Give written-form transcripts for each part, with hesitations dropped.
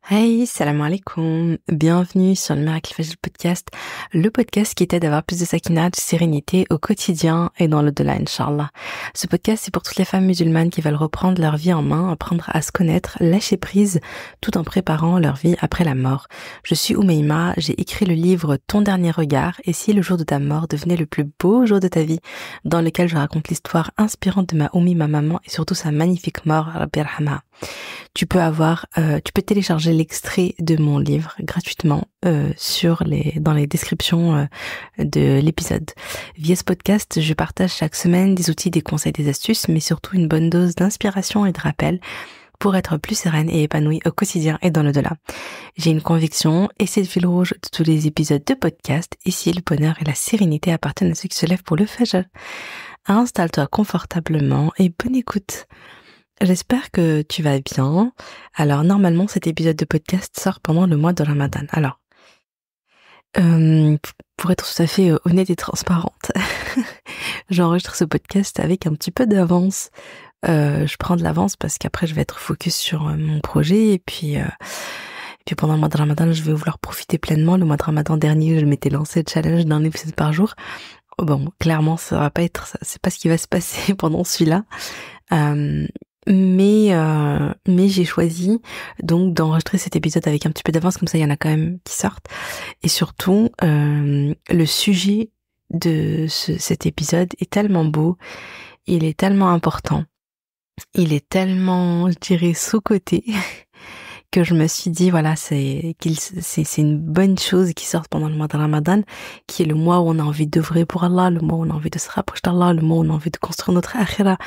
Hey, salam alaikum. Bienvenue sur le Miracle Fajr podcast, le podcast qui t'aide à avoir plus de sakina, de sérénité au quotidien et dans l'au-delà, Inch'Allah. Ce podcast, c'est pour toutes les femmes musulmanes qui veulent reprendre leur vie en main, apprendre à se connaître, lâcher prise, tout en préparant leur vie après la mort. Je suis Oumeima, j'ai écrit le livre Ton dernier regard, et si le jour de ta mort devenait le plus beau jour de ta vie, dans lequel je raconte l'histoire inspirante de ma Oumi, ma maman, et surtout sa magnifique mort, Rabbi Yarhamha. Tu peux télécharger l'extrait de mon livre gratuitement dans les descriptions de l'épisode. Via ce podcast, je partage chaque semaine des outils, des conseils, des astuces, mais surtout une bonne dose d'inspiration et de rappel pour être plus sereine et épanouie au quotidien et dans l'au-delà. J'ai une conviction, et c'est le fil rouge de tous les épisodes de podcast, ici le bonheur et la sérénité appartiennent à ceux qui se lèvent pour le Fajr. Installe-toi confortablement et bonne écoute. J'espère que tu vas bien. Alors normalement cet épisode de podcast sort pendant le mois de Ramadan. Alors, pour être tout à fait honnête et transparente, j'enregistre ce podcast avec un petit peu d'avance. Je prends de l'avance parce qu'après je vais être focus sur mon projet et puis pendant le mois de Ramadan je vais vouloir profiter pleinement. Le mois de Ramadan dernier je m'étais lancé le challenge d'un épisode par jour. Bon, clairement ça va pas être ça, c'est pas ce qui va se passer pendant celui-là. Mais j'ai choisi donc d'enregistrer cet épisode avec un petit peu d'avance, comme ça il y en a quand même qui sortent. Et surtout, le sujet de cet épisode est tellement beau, il est tellement important, il est tellement, je dirais, sous-coté, que je me suis dit, voilà, c'est une bonne chose qui sorte pendant le mois de Ramadan, qui est le mois où on a envie d'œuvrer pour Allah, le mois où on a envie de se rapprocher d'Allah, le mois où on a envie de construire notre akhira,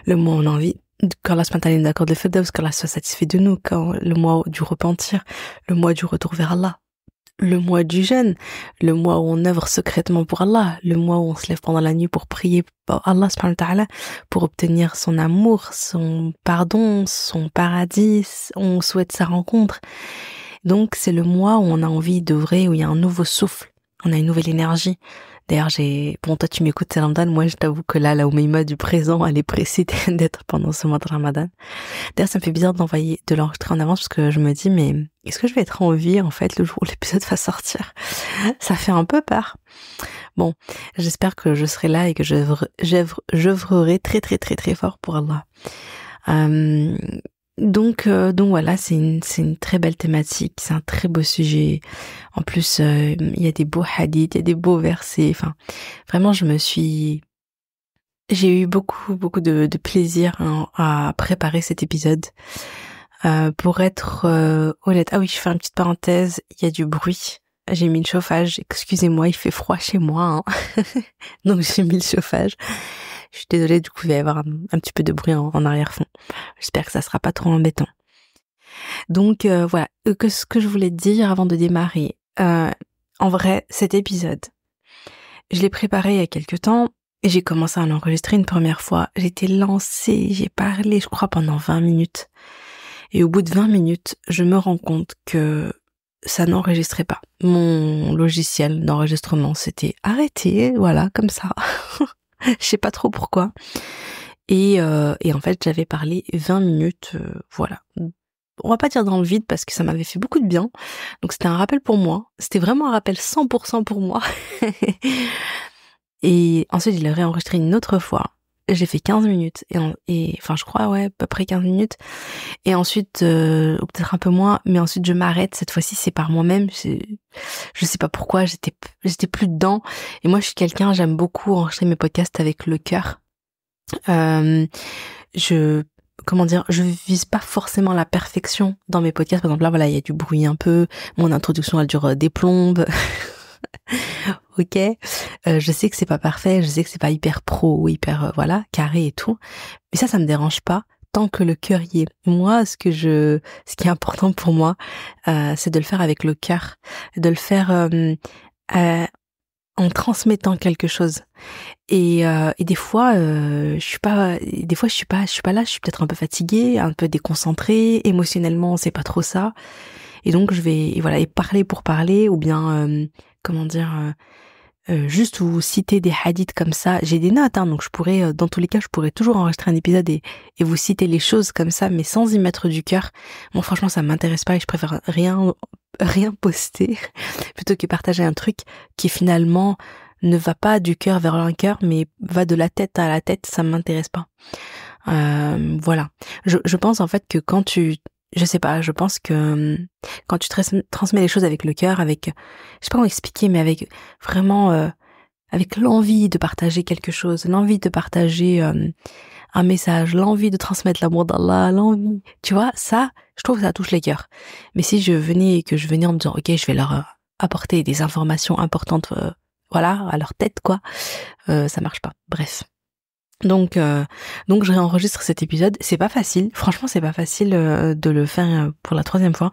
le mois où on a envie qu'Allah spontanément d'accord de Firdaus, qu'Allah soit satisfait de nous, quand le mois du repentir, le mois du retour vers Allah, le mois du jeûne, le mois où on œuvre secrètement pour Allah, le mois où on se lève pendant la nuit pour prier pour Allah subhanahu wa ta'ala, pour obtenir son amour, son pardon, son paradis, on souhaite sa rencontre. Donc c'est le mois où on a envie d'œuvrer, où il y a un nouveau souffle, on a une nouvelle énergie. D'ailleurs, bon, toi, tu m'écoutes, c'est Ramadan. Moi, je t'avoue que là, la Oumeima du présent, elle est pressée d'être pendant ce mois de Ramadan. D'ailleurs, ça me fait bizarre de l'enregistrer en avance parce que je me dis, mais est-ce que je vais être en vie, en fait, le jour où l'épisode va sortir? Ça fait un peu peur. Bon, j'espère que je serai là et que j'œuvrerai très, très, très, très fort pour Allah. Donc voilà, c'est une très belle thématique, c'est un très beau sujet. En plus, il y a des beaux hadiths, il y a des beaux versets. Enfin, vraiment, j'ai eu beaucoup de plaisir à préparer cet épisode. Pour être honnête, ah oui, je fais une petite parenthèse, il y a du bruit. J'ai mis le chauffage, excusez-moi, il fait froid chez moi, hein. Donc j'ai mis le chauffage. Je suis désolée, du coup, il va y avoir un petit peu de bruit en arrière-fond. J'espère que ça sera pas trop embêtant. Donc voilà, ce que je voulais te dire avant de démarrer. En vrai, cet épisode, je l'ai préparé il y a quelques temps et j'ai commencé à l'enregistrer une première fois. J'étais lancée, j'ai parlé, je crois, pendant 20 minutes. Et au bout de 20 minutes, je me rends compte que ça n'enregistrait pas. Mon logiciel d'enregistrement s'était arrêté, voilà, comme ça. Je sais pas trop pourquoi. Et en fait, j'avais parlé 20 minutes, voilà. On va pas dire dans le vide parce que ça m'avait fait beaucoup de bien. Donc c'était un rappel pour moi. C'était vraiment un rappel 100% pour moi. Et ensuite, je l'ai réenregistré une autre fois. J'ai fait 15 minutes. Et enfin, je crois, ouais, à peu près 15 minutes. Et ensuite, ou peut-être un peu moins, mais ensuite je m'arrête. Cette fois-ci, c'est par moi-même. Je sais pas pourquoi, j'étais plus dedans. Et moi, je suis quelqu'un, j'aime beaucoup enregistrer mes podcasts avec le cœur. Je vise pas forcément la perfection dans mes podcasts. Par exemple, là, voilà, il y a du bruit un peu. Mon introduction, elle dure des plombes. Ok. Je sais que c'est pas parfait. Je sais que c'est pas hyper pro ou hyper, voilà, carré et tout. Mais ça me dérange pas tant que le cœur y est. Moi, ce qui est important pour moi, c'est de le faire avec le cœur. De le faire, en transmettant quelque chose. Et des fois, je suis pas là, je suis peut-être un peu fatiguée, un peu déconcentrée, émotionnellement, c'est pas trop ça. Et donc je vais, et voilà, et parler pour parler, ou bien, juste vous citer des hadiths comme ça. J'ai des notes, hein, donc je pourrais, dans tous les cas, je pourrais toujours enregistrer un épisode et vous citer les choses comme ça, mais sans y mettre du cœur. Moi, franchement, ça m'intéresse pas et je préfère rien poster plutôt que partager un truc qui finalement ne va pas du cœur vers un cœur, mais va de la tête à la tête. Ça m'intéresse pas. Voilà. Je pense en fait que je sais pas, je pense que quand tu transmets les choses avec le cœur, avec, je sais pas comment expliquer, mais avec vraiment, avec l'envie de partager quelque chose, l'envie de partager un message, l'envie de transmettre l'amour d'Allah, l'envie, tu vois, ça, je trouve que ça touche les cœurs. Mais si je venais en me disant, ok, je vais leur apporter des informations importantes, voilà, à leur tête, quoi, ça marche pas. Bref. Donc je réenregistre cet épisode. C'est pas facile. Franchement, c'est pas facile de le faire pour la 3e fois.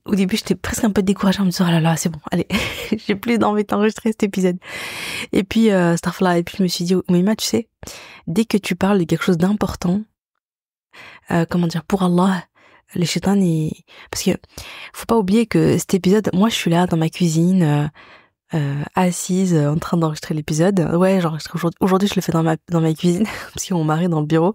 Au début, j'étais presque un peu découragée en me disant, oh là là, c'est bon, allez, j'ai plus d'envie d'enregistrer cet épisode. Et puis, et puis je me suis dit, Oumaima, tu sais, dès que tu parles de quelque chose d'important, pour Allah, les chétans, parce que faut pas oublier que cet épisode, moi, je suis là dans ma cuisine, assise en train d'enregistrer l'épisode. Ouais, j'enregistre aujourd'hui je le fais dans ma cuisine parce que mon mari est dans le bureau.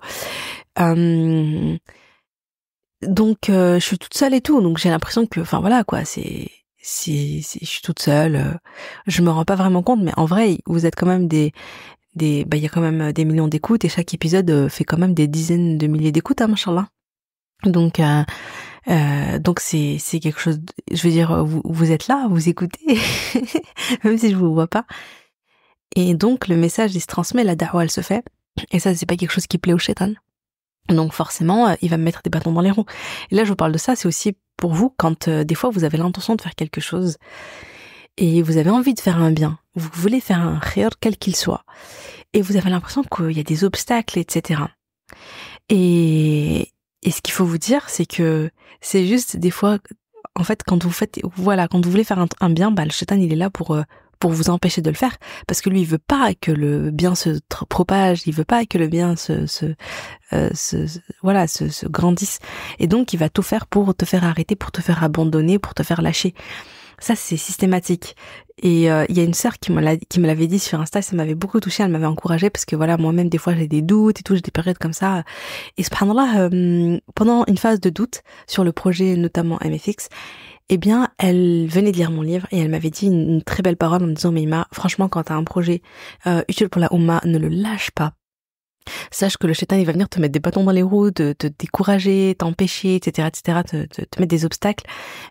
Donc je suis toute seule et tout, donc j'ai l'impression que enfin voilà quoi, je suis toute seule, je me rends pas vraiment compte, mais en vrai, vous êtes quand même il y a quand même des millions d'écoutes et chaque épisode fait quand même des dizaines de milliers d'écoutes, hein, machallah. Donc c'est quelque chose, je veux dire, vous êtes là, vous écoutez, même si je vous vois pas. Et donc le message il se transmet, la da'wa elle se fait, et ça c'est pas quelque chose qui plaît au shaitan. Donc forcément il va me mettre des bâtons dans les roues. Et là je vous parle de ça, c'est aussi pour vous quand des fois vous avez l'intention de faire quelque chose et vous avez envie de faire un bien, vous voulez faire un khayr quel qu'il soit, et vous avez l'impression qu'il y a des obstacles, etc. Et ce qu'il faut vous dire, c'est que c'est juste des fois, en fait, quand vous voulez faire un bien, le shaitan, il est là pour vous empêcher de le faire, parce que lui, il veut pas que le bien se propage, il veut pas que le bien se grandisse, et donc il va tout faire pour te faire arrêter, pour te faire abandonner, pour te faire lâcher. Ça, c'est systématique. Et il y a une sœur qui me l'avait dit sur Insta, ça m'avait beaucoup touchée, elle m'avait encouragée parce que voilà, moi-même des fois j'ai des doutes et tout, j'ai des périodes comme ça. Et subhanallah, pendant une phase de doute sur le projet notamment MFX, eh bien, elle venait de lire mon livre et elle m'avait dit une très belle parole en me disant, Meima, franchement, quand t'as un projet utile pour la Oumma, ne le lâche pas. Sache que le shaitan, il va venir te mettre des bâtons dans les roues, te décourager, t'empêcher, etc., te mettre des obstacles.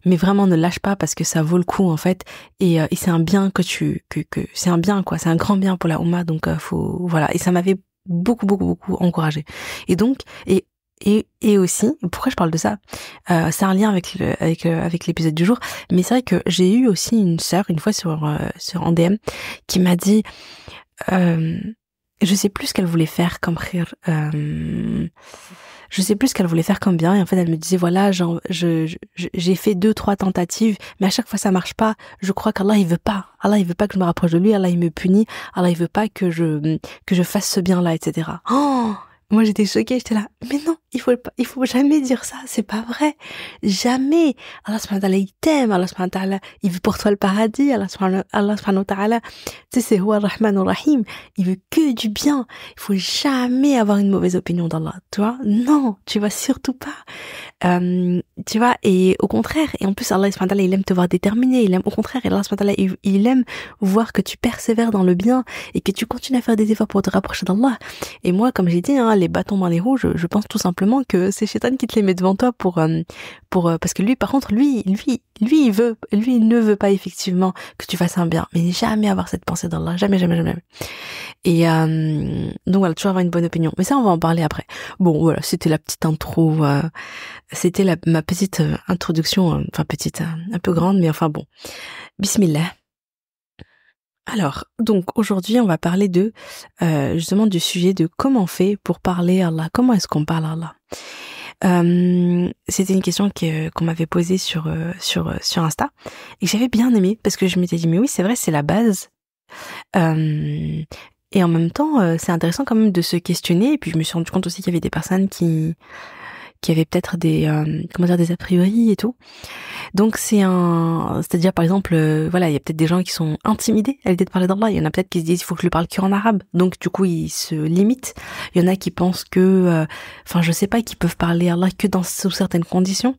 Mais vraiment, ne lâche pas parce que ça vaut le coup, en fait. Et c'est un bien que c'est un bien, quoi. C'est un grand bien pour la Oumma. Donc, voilà. Et ça m'avait beaucoup, beaucoup, beaucoup encouragé. Et donc, et aussi, pourquoi je parle de ça? C'est un lien avec l'épisode du jour. Mais c'est vrai que j'ai eu aussi une sœur, une fois sur en DM, qui m'a dit, je sais plus ce qu'elle voulait faire comme khir, je sais plus ce qu'elle voulait faire comme bien, et en fait elle me disait voilà, j'ai fait 2-3 tentatives, mais à chaque fois ça marche pas. Je crois qu'Allah il veut pas que je me rapproche de lui, Allah il me punit, Allah il veut pas que je fasse ce bien là, etc. Oh, moi j'étais choquée, j'étais là, mais non, il faut jamais dire ça, c'est pas vrai, jamais. Allah subhanahu wa ta'ala il t'aime, Allah subhanahu wa ta'ala il veut pour toi le paradis, Allah subhanahu wa ta'ala, tu sais, c'est Huwa Rahman Rahim, il veut que du bien. Il faut jamais avoir une mauvaise opinion d'Allah, tu vois, non, tu vas surtout pas. Tu vois, et au contraire, et en plus Allah subhanahu wa ta'ala il aime te voir déterminé, il aime au contraire, et Allah subhanahu wa ta'ala il aime voir que tu persévères dans le bien et que tu continues à faire des efforts pour te rapprocher d'Allah. Et moi, comme j'ai dit, hein, les bâtons dans les roues, je pense tout simplement que c'est Shaitan qui te les met devant toi pour parce que lui, par contre, lui il ne veut pas effectivement que tu fasses un bien, mais jamais avoir cette pensée d'Allah, jamais. Et donc voilà, toujours avoir une bonne opinion. Mais ça, on va en parler après. Bon, voilà, c'était la petite intro, c'était ma petite introduction, enfin petite, un peu grande, mais enfin bon. Bismillah. Alors, donc aujourd'hui, on va parler de justement du sujet de comment on fait pour parler à Allah. Comment est-ce qu'on parle à Allah? C'était une question qu'on m'avait posée sur Insta et que j'avais bien aimé parce que je m'étais dit mais oui, c'est vrai, c'est la base. Et en même temps, c'est intéressant quand même de se questionner. Et puis je me suis rendu compte aussi qu'il y avait des personnes qui qui avaient peut-être des a priori et tout. Donc c'est-à-dire par exemple, voilà, il y a peut-être des gens qui sont intimidés à l'idée de parler d'Allah. Il y en a peut-être qui se disent il faut que je lui parle qu'en arabe. Donc du coup ils se limitent. Il y en a qui pensent que, je sais pas, qu'ils peuvent parler Allah que sous certaines conditions.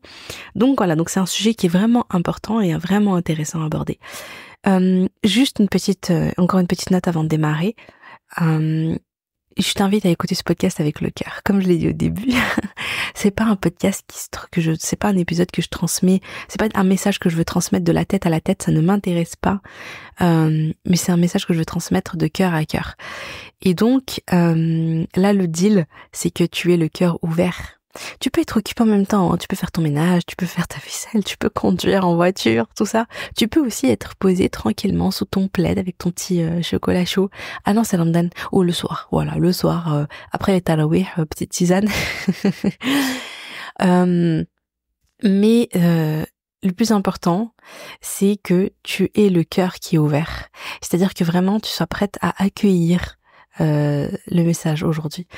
Donc voilà, donc c'est un sujet qui est vraiment important et vraiment intéressant à aborder. Juste encore une petite note avant de démarrer. Je t'invite à écouter ce podcast avec le cœur. Comme je l'ai dit au début, c'est pas un podcast c'est pas un épisode que je transmets, c'est pas un message que je veux transmettre de la tête à la tête, ça ne m'intéresse pas. Mais c'est un message que je veux transmettre de cœur à cœur. Et donc, là, le deal, c'est que tu aies le cœur ouvert. Tu peux être occupé en même temps, hein. Tu peux faire ton ménage, tu peux faire ta vaisselle, tu peux conduire en voiture, tout ça. Tu peux aussi être posé tranquillement sous ton plaid avec ton petit chocolat chaud. Ah non, c'est Ramadan. Ou le soir, voilà, le soir, après les tarawih, petite tisane. Mais le plus important, c'est que tu aies le cœur qui est ouvert. C'est-à-dire que vraiment, tu sois prête à accueillir le message aujourd'hui.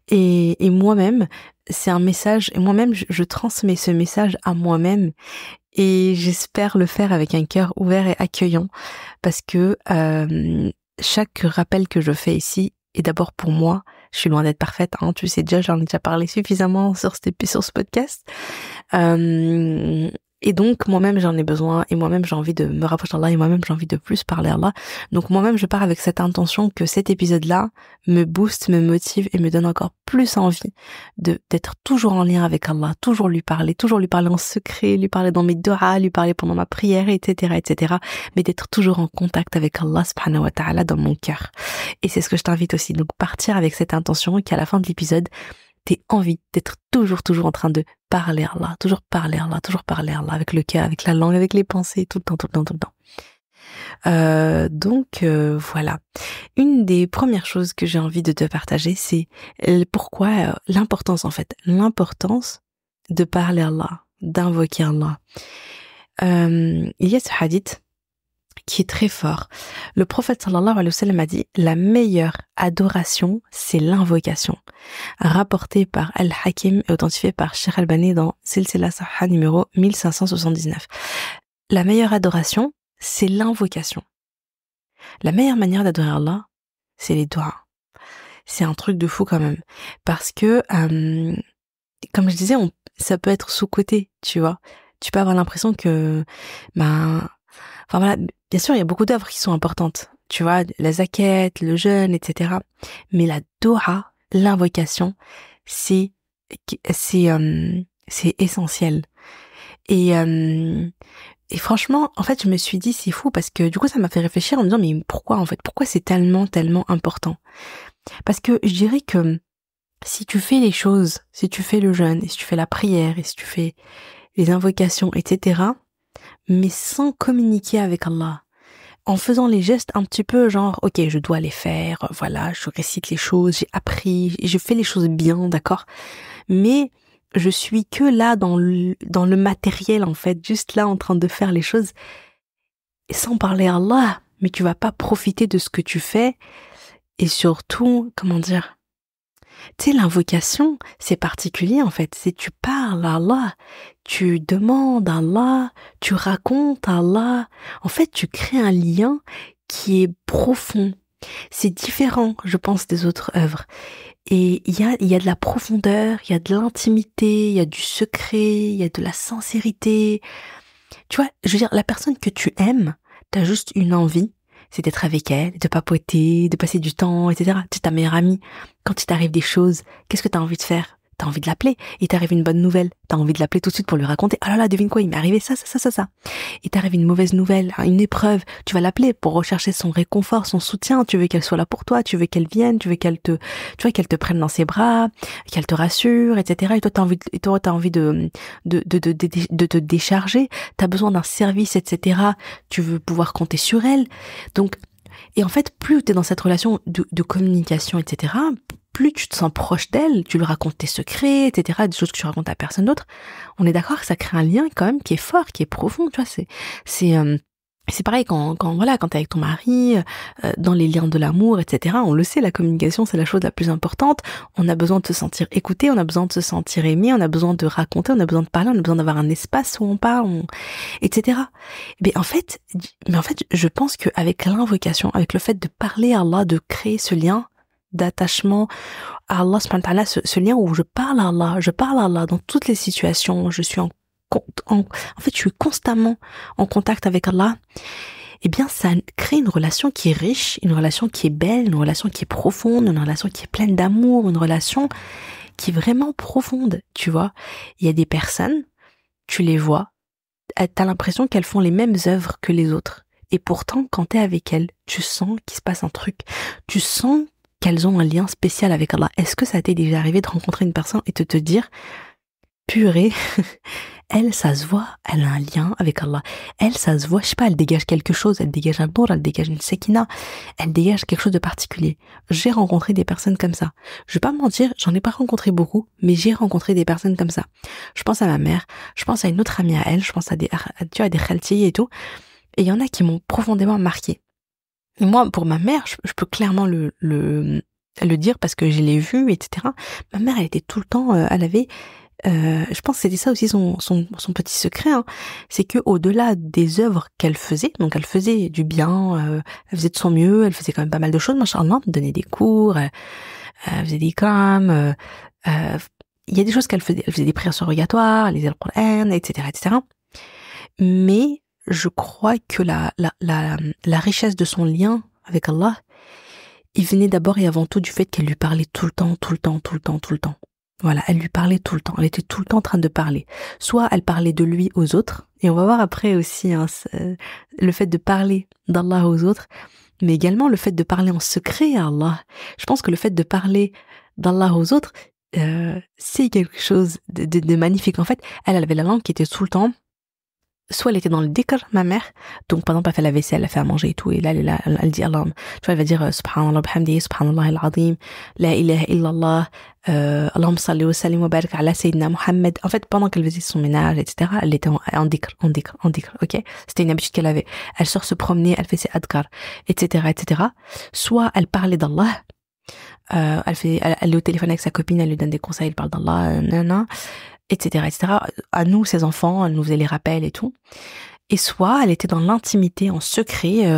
Et moi-même, c'est un message, et moi-même, je transmets ce message à moi-même, et j'espère le faire avec un cœur ouvert et accueillant, parce que chaque rappel que je fais ici est d'abord pour moi. Je suis loin d'être parfaite, hein, tu sais déjà, j'en ai déjà parlé suffisamment sur ce podcast. Et donc, moi-même, j'en ai besoin, et moi-même, j'ai envie de me rapprocher d'Allah, et moi-même, j'ai envie de plus parler à Allah. Donc, moi-même, je pars avec cette intention que cet épisode-là me booste, me motive, et me donne encore plus envie d'être toujours en lien avec Allah, toujours lui parler en secret, lui parler dans mes du'as, lui parler pendant ma prière, etc., mais d'être toujours en contact avec Allah, subhanahu wa ta'ala, dans mon cœur. Et c'est ce que je t'invite aussi. Donc, partir avec cette intention, qu'à la fin de l'épisode, t'aies envie d'être toujours en train de parler à Allah, toujours parler à Allah, avec le cœur, avec la langue, avec les pensées, tout le temps. Donc voilà. Une des premières choses que j'ai envie de te partager, c'est pourquoi l'importance de parler à Allah, d'invoquer Allah. Il y a ce hadith qui est très fort. Le prophète sallallahu alayhi wa sallam a dit: la meilleure adoration, c'est l'invocation. Rapporté par Al-Hakim et authentifié par Sheikh Albani dans Silsila Sahha numéro 1579. La meilleure adoration, c'est l'invocation. La meilleure manière d'adorer Allah, c'est les doigts. C'est un truc de fou quand même. Parce que, comme je disais, ça peut être sous-coté, tu vois. Tu peux avoir l'impression que, voilà, bien sûr, il y a beaucoup d'œuvres qui sont importantes. Tu vois, la zakat, le jeûne, etc. Mais la doha, l'invocation, c'est essentiel. Et franchement, en fait, je me suis dit, c'est fou, parce que du coup, ça m'a fait réfléchir en me disant, mais pourquoi c'est tellement important? Parce que je dirais que si tu fais les choses, si tu fais le jeûne, et si tu fais la prière, et si tu fais les invocations, etc., mais sans communiquer avec Allah, en faisant les gestes un petit peu genre, ok, je dois les faire, voilà, je récite les choses, j'ai appris, je fais les choses bien, d'accord, mais je suis que là dans le matériel, en fait, juste là en train de faire les choses, sans parler à Allah, mais tu vas pas profiter de ce que tu fais, et surtout, comment dire, tu sais, l'invocation, c'est particulier en fait, c'est tu parles à Allah, tu demandes à Allah, tu racontes à Allah, en fait tu crées un lien qui est profond. C'est différent, je pense, des autres œuvres. Et il y a de la profondeur, il y a de l'intimité, il y a du secret, il y a de la sincérité. Tu vois, je veux dire, la personne que tu aimes, t'as juste une envie, c'est d'être avec elle, de papoter, de passer du temps, etc. Tu es ta meilleure amie. Quand il t'arrive des choses, qu'est-ce que t'as envie de faire? T'as envie de l'appeler. Il t'arrive une bonne nouvelle, t'as envie de l'appeler tout de suite pour lui raconter. Ah là là, devine quoi, il m'est arrivé ça. Il t'arrive une mauvaise nouvelle, une épreuve, tu vas l'appeler pour rechercher son réconfort, son soutien. Tu veux qu'elle soit là pour toi, tu veux qu'elle vienne, tu veux qu'elle te prenne dans ses bras, qu'elle te rassure, etc. Et toi, t'as envie de te décharger. T'as besoin d'un service, etc. Tu veux pouvoir compter sur elle. Donc, et en fait, plus t'es dans cette relation de communication, etc., plus tu te sens proche d'elle, tu lui racontes tes secrets, etc., des choses que tu racontes à personne d'autre. On est d'accord que ça crée un lien quand même qui est fort, qui est profond, tu vois, C'est pareil quand t'es avec ton mari, dans les liens de l'amour, etc. On le sait, la communication, c'est la chose la plus importante. On a besoin de se sentir écouté, on a besoin de se sentir aimé, on a besoin de raconter, on a besoin de parler, on a besoin d'avoir un espace où on parle, etc. Mais en fait, je pense qu'avec l'invocation, avec le fait de parler à Allah, de créer ce lien d'attachement à Allah, subhanahu wa ta'ala, ce lien où je parle à Allah dans toutes les situations, je suis en fait, je suis constamment en contact avec Allah, eh bien, ça crée une relation qui est riche, une relation qui est belle, une relation qui est profonde, une relation qui est pleine d'amour, une relation qui est vraiment profonde, tu vois. Il y a des personnes, tu les vois, t'as l'impression qu'elles font les mêmes œuvres que les autres. Et pourtant, quand t'es avec elles, tu sens qu'il se passe un truc. Tu sens qu'elles ont un lien spécial avec Allah. Est-ce que ça t'est déjà arrivé de rencontrer une personne et de te dire, purée, elle, ça se voit, elle a un lien avec Allah. Elle, ça se voit, je sais pas, elle dégage quelque chose, elle dégage un nour, elle dégage une sekina, elle dégage quelque chose de particulier. J'ai rencontré des personnes comme ça. Je vais pas me mentir, j'en ai pas rencontré beaucoup, mais j'ai rencontré des personnes comme ça. Je pense à ma mère, je pense à une autre amie à elle, je pense à des khalti et tout. Et il y en a qui m'ont profondément marqué. Et moi, pour ma mère, je peux clairement le dire parce que je l'ai vu, etc. Ma mère, elle était tout le temps, elle avait je pense que c'était ça aussi son petit secret, hein. C'est que au-delà des œuvres qu'elle faisait, donc elle faisait du bien, elle faisait de son mieux, elle faisait quand même pas mal de choses, machallah, elle donnait des cours, elle faisait des il y a des choses qu'elle faisait des prières surrogatoires, elle lisait le Coran, etc., etc. Mais je crois que la richesse de son lien avec Allah, il venait d'abord et avant tout du fait qu'elle lui parlait tout le temps. Voilà, elle lui parlait tout le temps. Elle était tout le temps en train de parler. Soit elle parlait de lui aux autres, et on va voir après aussi le fait de parler d'Allah aux autres, mais également le fait de parler en secret à Allah. Je pense que le fait de parler d'Allah aux autres, c'est quelque chose de magnifique. En fait, elle avait la langue qui était tout le temps. Soit elle était dans le dhikr, ma mère, donc par exemple elle fait la vaisselle, elle fait à manger et tout, et là elle dit Allah, tu vois, elle va dire subhanallah bihamdihi, subhanallah al-azim, la ilaha illallah, Allahumma salli wa sallim wa barik ala sayyidina Muhammad. En fait, pendant qu'elle faisait son ménage, etc., elle était en dhikr, ok? C'était une habitude qu'elle avait. Elle sort se promener, elle fait ses adkar, etc., etc. Soit elle parlait d'Allah, elle est au téléphone avec sa copine, elle lui donne des conseils, elle parle d'Allah, etc., etc. À nous, ses enfants, elle nous faisait les rappels et tout. Et soit elle était dans l'intimité, en secret,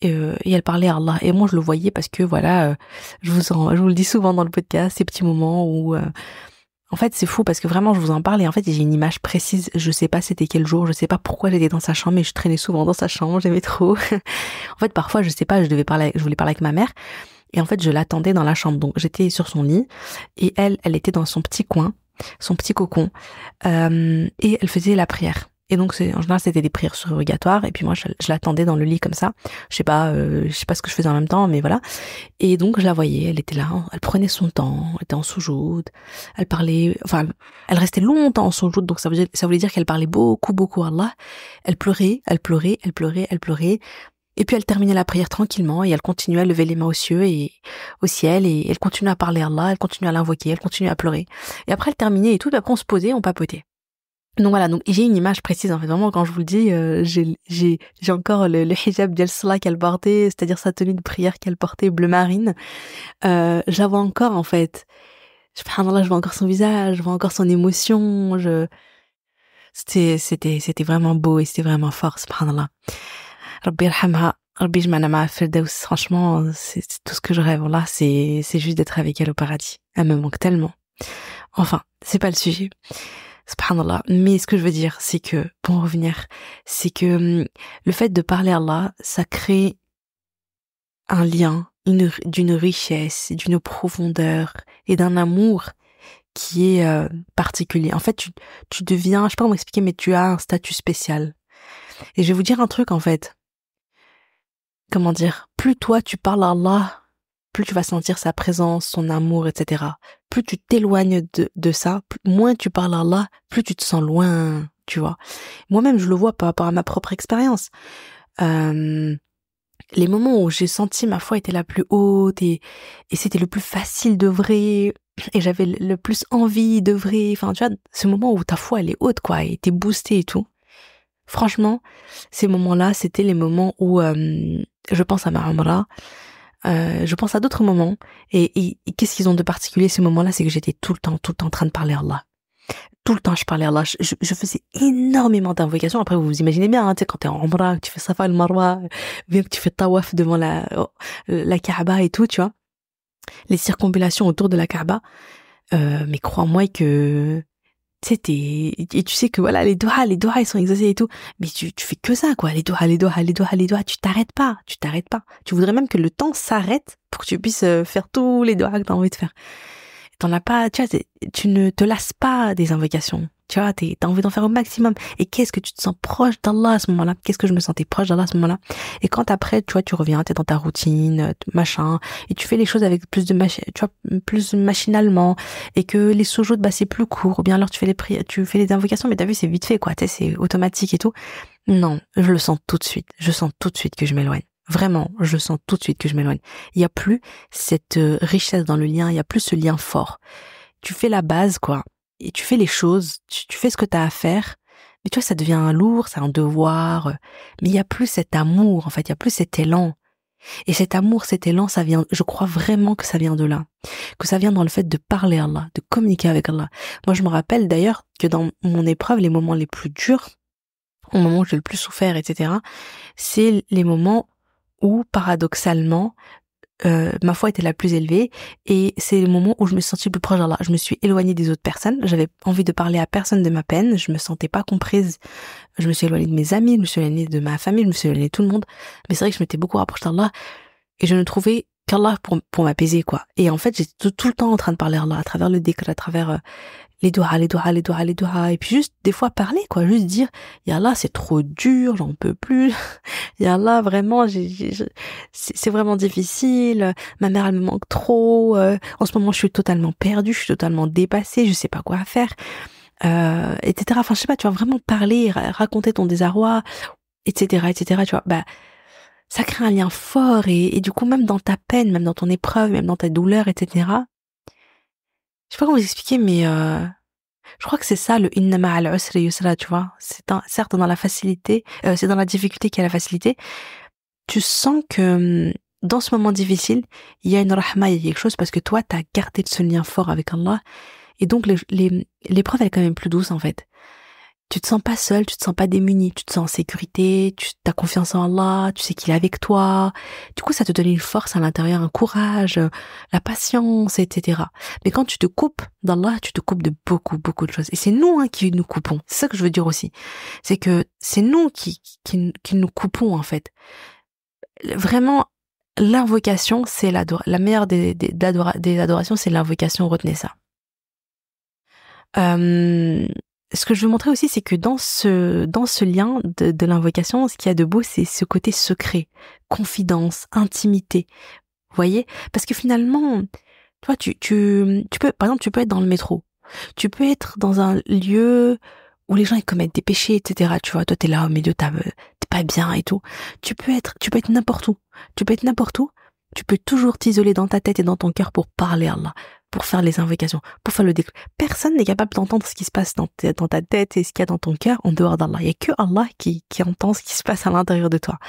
et elle parlait à Allah. Et moi, je le voyais parce que voilà, je vous le dis souvent dans le podcast, ces petits moments où, en fait, c'est fou parce que vraiment, je vous en parle et en fait, j'ai une image précise. Je sais pas c'était quel jour, je sais pas pourquoi j'étais dans sa chambre, mais je traînais souvent dans sa chambre, j'aimais trop. En fait, parfois, je sais pas, je voulais parler avec ma mère. Et en fait, je l'attendais dans la chambre. Donc, j'étais sur son lit et elle était dans son petit coin, son petit cocon, et elle faisait la prière. Et donc, en général, c'était des prières surrogatoires. Et puis moi, je l'attendais dans le lit comme ça. Je sais pas ce que je faisais en même temps, mais voilà. Et donc, je la voyais. Elle était là. Elle prenait son temps. Elle était en soujoud. Elle parlait. Enfin, elle restait longtemps en soujoud. Donc, ça voulait dire qu'elle parlait beaucoup, beaucoup à Allah. Elle pleurait. Et puis elle terminait la prière tranquillement et elle continuait à lever les mains aux cieux et au ciel et elle continuait à parler à Allah, elle continuait à l'invoquer, elle continuait à pleurer. Et après elle terminait et tout, et après on se posait, on papotait. Donc voilà, donc j'ai une image précise en fait, vraiment quand je vous le dis, j'ai encore le hijab d'El-Salah qu'elle portait, c'est-à-dire sa tenue de prière qu'elle portait bleu marine. Je la vois encore en fait. Subhanallah, je vois encore son visage, je vois encore son émotion, c'était vraiment beau et c'était vraiment fort, subhanallah. Rabbi yarhamha, Rabbi jma'na ma'a firdaus. Franchement, c'est tout ce que je rêve. Là, c'est juste d'être avec elle au paradis. Elle me manque tellement. Enfin, c'est pas le sujet. Subhanallah. Mais ce que je veux dire, c'est que, pour en revenir, c'est que le fait de parler à Allah, ça crée un lien, d'une richesse, d'une profondeur et d'un amour qui est particulier. En fait, tu deviens, je sais pas comment expliquer, mais tu as un statut spécial. Et je vais vous dire un truc, en fait. Comment dire, plus toi tu parles à Allah, plus tu vas sentir sa présence, son amour, etc. Plus tu t'éloignes de ça, moins tu parles à Allah, plus tu te sens loin, tu vois. Moi-même, je le vois par rapport à ma propre expérience. Les moments où j'ai senti ma foi était la plus haute et c'était le plus facile d'œuvrer et j'avais le plus envie d'œuvrer. Enfin, tu vois, ce moment où ta foi elle est haute, quoi, et t'es boostée et tout. Franchement, ces moments-là, c'était les moments où je pense à ma Umrah, je pense à d'autres moments. Et qu'est-ce qu'ils ont de particulier ces moments-là? C'est que j'étais tout le temps en train de parler à Allah. Tout le temps, je parlais à Allah. Je faisais énormément d'invocations. Après, vous vous imaginez bien, hein, tu sais, quand t'es en Umrah, que tu fais Safa al-Marwa, bien que tu fais tawaf devant la Kaaba et tout, tu vois. Les circonvallations autour de la Kaaba. Mais crois-moi que tu sais, et tu sais que voilà, les doigts, ils sont exaucés et tout. Mais tu fais que ça, quoi. Les doigts, tu t'arrêtes pas. Tu voudrais même que le temps s'arrête pour que tu puisses faire tous les doigts que t'as envie de faire. T'en as pas, tu vois, tu ne te lasses pas des invocations. Tu vois, t'as envie d'en faire au maximum. Et qu'est-ce que tu te sens proche d'Allah à ce moment-là? Qu'est-ce que je me sentais proche d'Allah à ce moment-là? Et quand après, tu vois, tu reviens, t'es dans ta routine, machin, et tu fais les choses avec plus tu vois, plus machinalement, et que les soujoud, bah, c'est plus court, ou bien alors tu fais les invocations, mais t'as vu, c'est vite fait, quoi, tu sais, c'est automatique et tout. Non, je le sens tout de suite. Je sens tout de suite que je m'éloigne. Vraiment, je sens tout de suite que je m'éloigne. Il y a plus cette richesse dans le lien, il y a plus ce lien fort. Tu fais la base, quoi, et tu fais les choses, tu fais ce que t'as à faire, mais tu vois, ça devient lourd, c'est un devoir, mais il y a plus cet amour, en fait, il y a plus cet élan. Et cet amour, cet élan, ça vient, je crois vraiment que ça vient de là. Que ça vient dans le fait de parler à Allah, de communiquer avec Allah. Moi, je me rappelle d'ailleurs que dans mon épreuve, les moments les plus durs, au moment où j'ai le plus souffert, etc., c'est les moments où, paradoxalement, ma foi était la plus élevée, et c'est le moment où je me suis sentie plus proche d'Allah. Je me suis éloignée des autres personnes, j'avais envie de parler à personne de ma peine, je me sentais pas comprise, je me suis éloignée de mes amis, je me suis éloignée de ma famille, je me suis éloignée de tout le monde, mais c'est vrai que je m'étais beaucoup rapprochée d'Allah, et je ne trouvais qu'Allah pour m'apaiser, quoi. Et en fait, j'étais tout le temps en train de parler à Allah, à travers le dhikr, à travers les doigts, et puis juste des fois parler, quoi, juste dire, ya Allah, c'est trop dur, j'en peux plus, ya Allah, vraiment, c'est vraiment difficile, ma mère, elle me manque trop, en ce moment, je suis totalement perdue, je suis totalement dépassée, je sais pas quoi faire, etc. Enfin, je sais pas, tu vas vraiment parler, raconter ton désarroi, etc., tu vois, bah, ça crée un lien fort, et du coup, même dans ta peine, même dans ton épreuve, même dans ta douleur, etc., je sais pas comment vous expliquer, mais je crois que c'est ça le inna ma'al usri yusra, tu vois. Certes dans la facilité, c'est dans la difficulté qu'il y a la facilité. Tu sens que dans ce moment difficile, il y a une rahma, il y a quelque chose parce que toi, t'as gardé ce lien fort avec Allah, et donc l'épreuve elle est quand même plus douce en fait. Tu te sens pas seul, tu te sens pas démuni, tu te sens en sécurité, tu as confiance en Allah, tu sais qu'il est avec toi. Du coup, ça te donne une force à l'intérieur, un courage, la patience, etc. Mais quand tu te coupes d'Allah, tu te coupes de beaucoup de choses. Et c'est nous qui nous coupons. C'est ça que je veux dire aussi. C'est que c'est nous qui nous coupons en fait. Vraiment, l'invocation, c'est la meilleure des adorations, c'est l'invocation, retenez ça. Ce que je veux montrer aussi, c'est que dans ce lien de l'invocation, ce qu'il y a de beau, c'est ce côté secret, confidence, intimité. Vous voyez? Parce que finalement, toi, tu peux, par exemple, tu peux être dans le métro. Tu peux être dans un lieu où les gens, ils commettent des péchés, etc. Tu vois, toi, t'es là au milieu, t'es pas bien et tout. Tu peux être n'importe où. Tu peux toujours t'isoler dans ta tête et dans ton cœur pour parler à Allah, pour faire les invocations, pour faire le décret. Personne n'est capable d'entendre ce qui se passe dans ta tête et ce qu'il y a dans ton cœur en dehors d'Allah. Il y a que Allah qui entend ce qui se passe à l'intérieur de toi.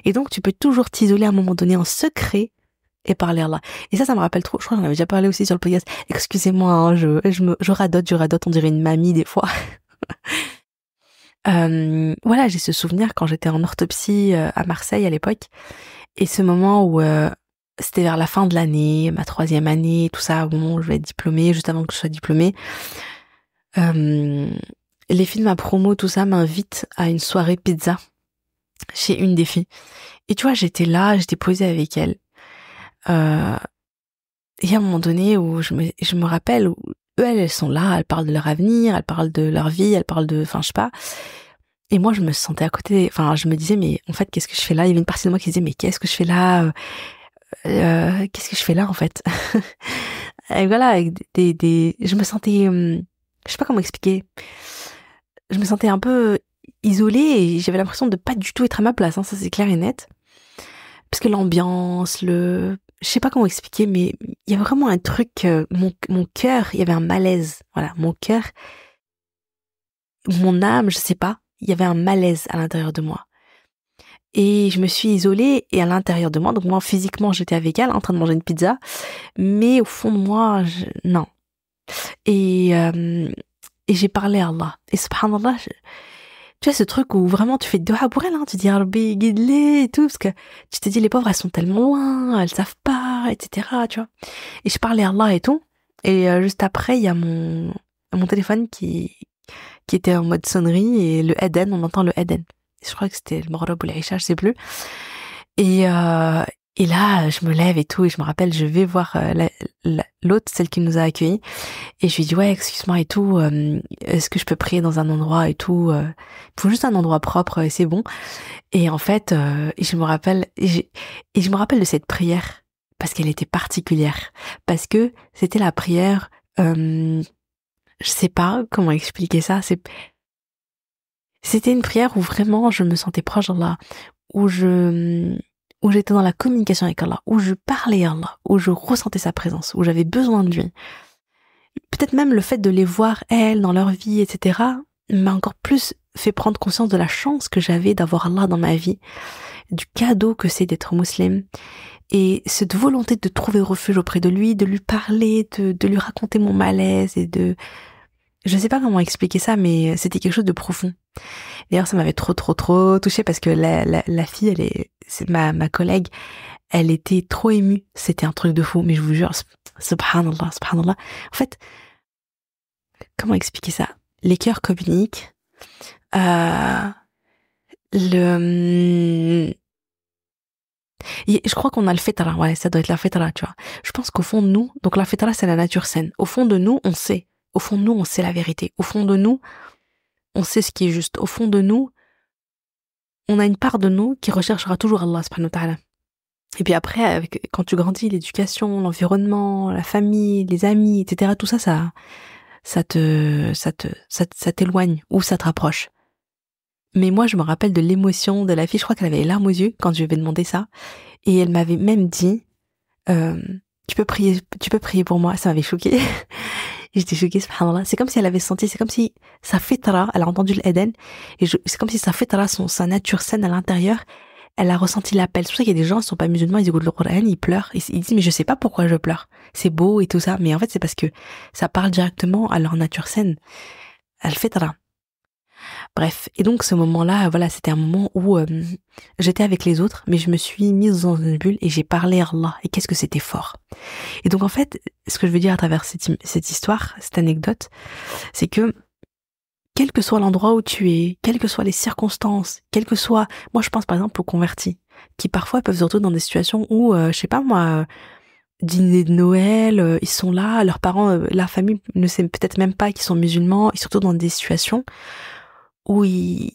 Et donc, tu peux toujours t'isoler à un moment donné en secret et parler à Allah. Et ça me rappelle trop, je crois que j'en avais déjà parlé aussi sur le podcast. Excusez-moi, hein, je radote, on dirait une mamie des fois. Voilà, j'ai ce souvenir quand j'étais en orthopsie à Marseille à l'époque, et ce moment où c'était vers la fin de l'année, ma 3e année, tout ça, au moment où je vais être diplômée, juste avant que je sois diplômée. Les filles de ma promo, tout ça, m'invitent à une soirée pizza chez une des filles. Et tu vois, j'étais là, j'étais posée avec elle. Et à un moment donné où je me rappelle où elles sont là, elles parlent de leur avenir, elles parlent de leur vie, elles parlent de, enfin, je sais pas. Et moi, je me sentais à côté, enfin, je me disais, mais en fait, qu'est-ce que je fais là? Il y avait une partie de moi qui disait, mais qu'est-ce que je fais là? Qu'est-ce que je fais là, en fait? Et voilà, avec je me sentais, je sais pas comment expliquer. Je me sentais un peu isolée et j'avais l'impression de pas du tout être à ma place, hein, ça c'est clair et net. Parce que l'ambiance, je sais pas comment expliquer, mais il y a vraiment un truc, mon cœur, il y avait un malaise, voilà, mon cœur, mon âme, je sais pas, il y avait un malaise à l'intérieur de moi. Et je me suis isolée et à l'intérieur de moi, donc moi physiquement j'étais avec elle en train de manger une pizza, mais au fond de moi, non. Et j'ai parlé à Allah. Et subhanallah, tu vois ce truc où vraiment tu fais de doha pour elle, hein, tu dis Rabbi guide-les et tout, parce que tu te dis les pauvres elles sont tellement loin, elles savent pas, etc. Tu vois. Et je parlais à Allah et tout. Et juste après il y a mon téléphone qui était en mode sonnerie et le Eden, on entend le Eden. Je crois que c'était le Maghreb ou l'Aïcha, je sais plus. Et là, je me lève et tout, et je me rappelle, je vais voir l'autre, celle qui nous a accueillis, et je lui dis, ouais, excuse-moi et tout, est-ce que je peux prier dans un endroit et tout, il faut juste un endroit propre, et c'est bon. Et en fait, et je me rappelle de cette prière, parce qu'elle était particulière, parce que c'était la prière, je sais pas comment expliquer ça, c'était une prière où vraiment je me sentais proche d'Allah, où j'étais dans la communication avec Allah, où je parlais à Allah, où je ressentais sa présence, où j'avais besoin de lui. Peut-être même le fait de les voir, elles, dans leur vie, etc., m'a encore plus fait prendre conscience de la chance que j'avais d'avoir Allah dans ma vie, du cadeau que c'est d'être musulman, et cette volonté de trouver refuge auprès de lui, de lui parler, de lui raconter mon malaise, et je sais pas comment expliquer ça, mais c'était quelque chose de profond. D'ailleurs, ça m'avait trop touchée parce que la fille, c'est ma collègue, elle était trop émue. C'était un truc de fou, mais je vous jure, subhanallah. En fait, comment expliquer ça? Les cœurs communiquent. Je crois qu'on a le fitra, ouais, ça doit être la fitra, tu vois. Je pense qu'au fond de nous, donc la fitra, c'est la nature saine. Au fond de nous, on sait. Au fond de nous, on sait la vérité. Au fond de nous, on sait ce qui est juste. Au fond de nous, on a une part de nous qui recherchera toujours Allah subhanahu wa ta'ala. Et puis après, quand tu grandis, l'éducation, l'environnement, la famille, les amis, etc., tout ça, ça t'éloigne ou ça te rapproche. Mais moi, je me rappelle de l'émotion de la fille. Je crois qu'elle avait les larmes aux yeux quand je lui avais demandé ça. Et elle m'avait même dit, tu peux prier pour moi. Ça m'avait choquée. J'étais choquée, subhanallah. C'est comme si elle avait senti, c'est comme si sa fitra, elle a entendu le Eden, et c'est comme si sa fitra, sa nature saine à l'intérieur, elle a ressenti l'appel. C'est pour ça qu'il y a des gens qui sont pas musulmans, ils écoutent le Coran, ils pleurent, ils disent, mais je sais pas pourquoi je pleure. C'est beau et tout ça, mais en fait, c'est parce que ça parle directement à leur nature saine. Elle fitra. Bref. Et donc, ce moment-là, voilà, c'était un moment où j'étais avec les autres, mais je me suis mise dans une bulle et j'ai parlé à Allah. Et qu'est-ce que c'était fort. Et donc, en fait, ce que je veux dire à travers cette histoire, cette anecdote, c'est que quel que soit l'endroit où tu es, quelles que soient les circonstances, moi je pense par exemple aux convertis, qui parfois peuvent se retrouver dans des situations où, je sais pas moi, dîner de Noël, ils sont là, leurs parents, la famille ne sait peut-être même pas qu'ils sont musulmans, et surtout dans des situations où ils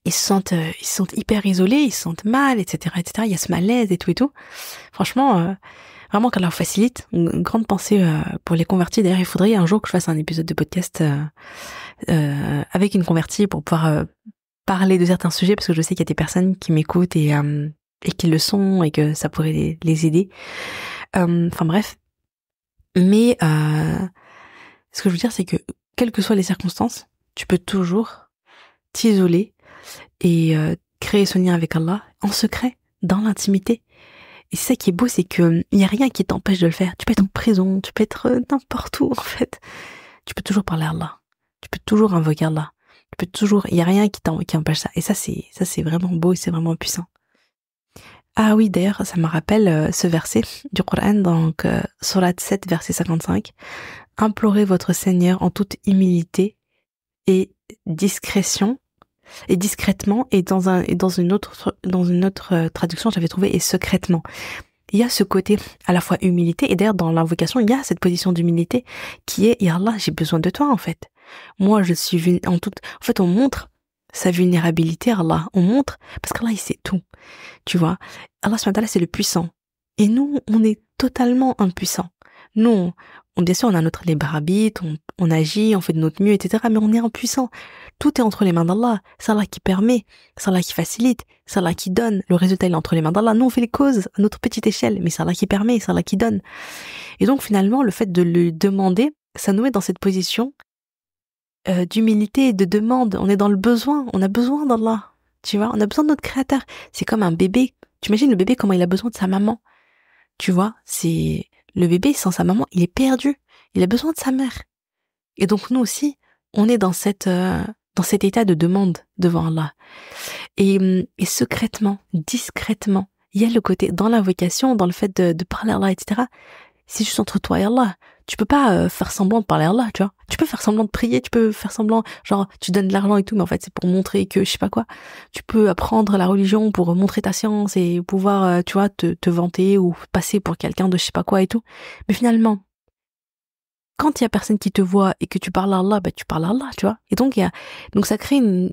se sentent hyper isolés, ils se sentent mal, etc., etc. Il y a ce malaise et tout. Franchement, vraiment qu'Allah facilite. Une grande pensée pour les convertis. D'ailleurs, il faudrait un jour que je fasse un épisode de podcast avec une convertie pour pouvoir parler de certains sujets, parce que je sais qu'il y a des personnes qui m'écoutent et qui le sont et que ça pourrait les aider. Enfin bref. Mais ce que je veux dire, c'est que quelles que soient les circonstances, tu peux toujours t'isoler et créer ce lien avec Allah en secret, dans l'intimité. Et c'est ça qui est beau, c'est que il y a rien qui t'empêche de le faire. Tu peux être en prison, tu peux être n'importe où en fait. Tu peux toujours parler à Allah. Tu peux toujours invoquer Allah. Il y a rien qui empêche ça. Et ça c'est vraiment beau et c'est vraiment puissant. Ah oui, d'ailleurs, ça me rappelle ce verset du Coran, donc Surat 7, verset 55. Implorez votre Seigneur en toute humilité et discrétion, et discrètement, et dans une autre traduction, j'avais trouvé et secrètement. Il y a ce côté à la fois humilité, et d'ailleurs dans l'invocation, il y a cette position d'humilité qui est, ya Allah, j'ai besoin de toi en fait. Moi, je suis en fait, on montre sa vulnérabilité à Allah. On montre, parce qu'Allah, il sait tout. Tu vois, Allah subhanahu wa ta'ala, c'est le puissant. Et nous, on est totalement impuissants. Nous, bien sûr, on a notre libre arbitre, on agit, on fait de notre mieux, etc. Mais on est impuissant. Tout est entre les mains d'Allah. C'est Allah qui permet, c'est Allah qui facilite, c'est Allah qui donne. Le résultat, il est entre les mains d'Allah. Nous, on fait les causes à notre petite échelle, mais c'est Allah qui permet, c'est Allah qui donne. Et donc, finalement, le fait de le demander, ça nous met dans cette position d'humilité et de demande. On est dans le besoin. On a besoin d'Allah. Tu vois, on a besoin de notre créateur. C'est comme un bébé. Tu imagines le bébé, comment il a besoin de sa maman. Tu vois, c'est le bébé sans sa maman, il est perdu. Il a besoin de sa mère. Et donc nous aussi, on est dans cet état de demande devant Allah. Et secrètement, discrètement, il y a le côté dans l'invocation, dans le fait de parler à Allah, etc. C'est juste entre toi et Allah. Tu peux pas faire semblant de parler à Allah, tu vois. Tu peux faire semblant de prier, tu peux faire semblant, genre, tu donnes de l'argent et tout, mais en fait, c'est pour montrer que, je sais pas quoi. Tu peux apprendre la religion pour montrer ta science et pouvoir, tu vois, te vanter ou passer pour quelqu'un de je sais pas quoi et tout. Mais finalement, quand il y a personne qui te voit et que tu parles à Allah, bah, tu parles à Allah, tu vois. Et donc, donc ça crée une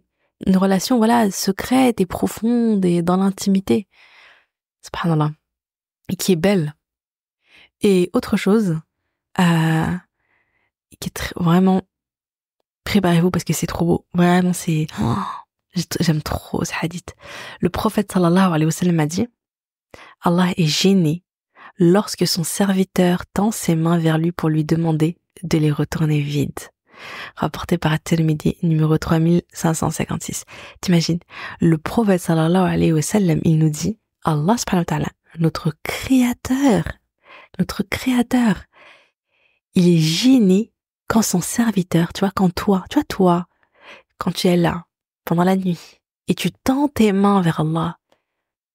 relation, voilà, secrète et profonde et dans l'intimité. Subhanallah. Et qui est belle. Et autre chose, qui est vraiment, préparez-vous parce que c'est trop beau. Vraiment, j'aime trop ce hadith. Le prophète sallallahu alayhi wa sallam a dit, Allah est gêné lorsque son serviteur tend ses mains vers lui pour lui demander de les retourner vides. Rapporté par At-Tirmidhi, numéro 3556. T'imagines, le prophète sallallahu alayhi wa sallam, il nous dit, Allah subhanahu wa ta'ala, notre créateur, il est gêné quand son serviteur, tu vois, quand tu es là, pendant la nuit, et tu tends tes mains vers Allah,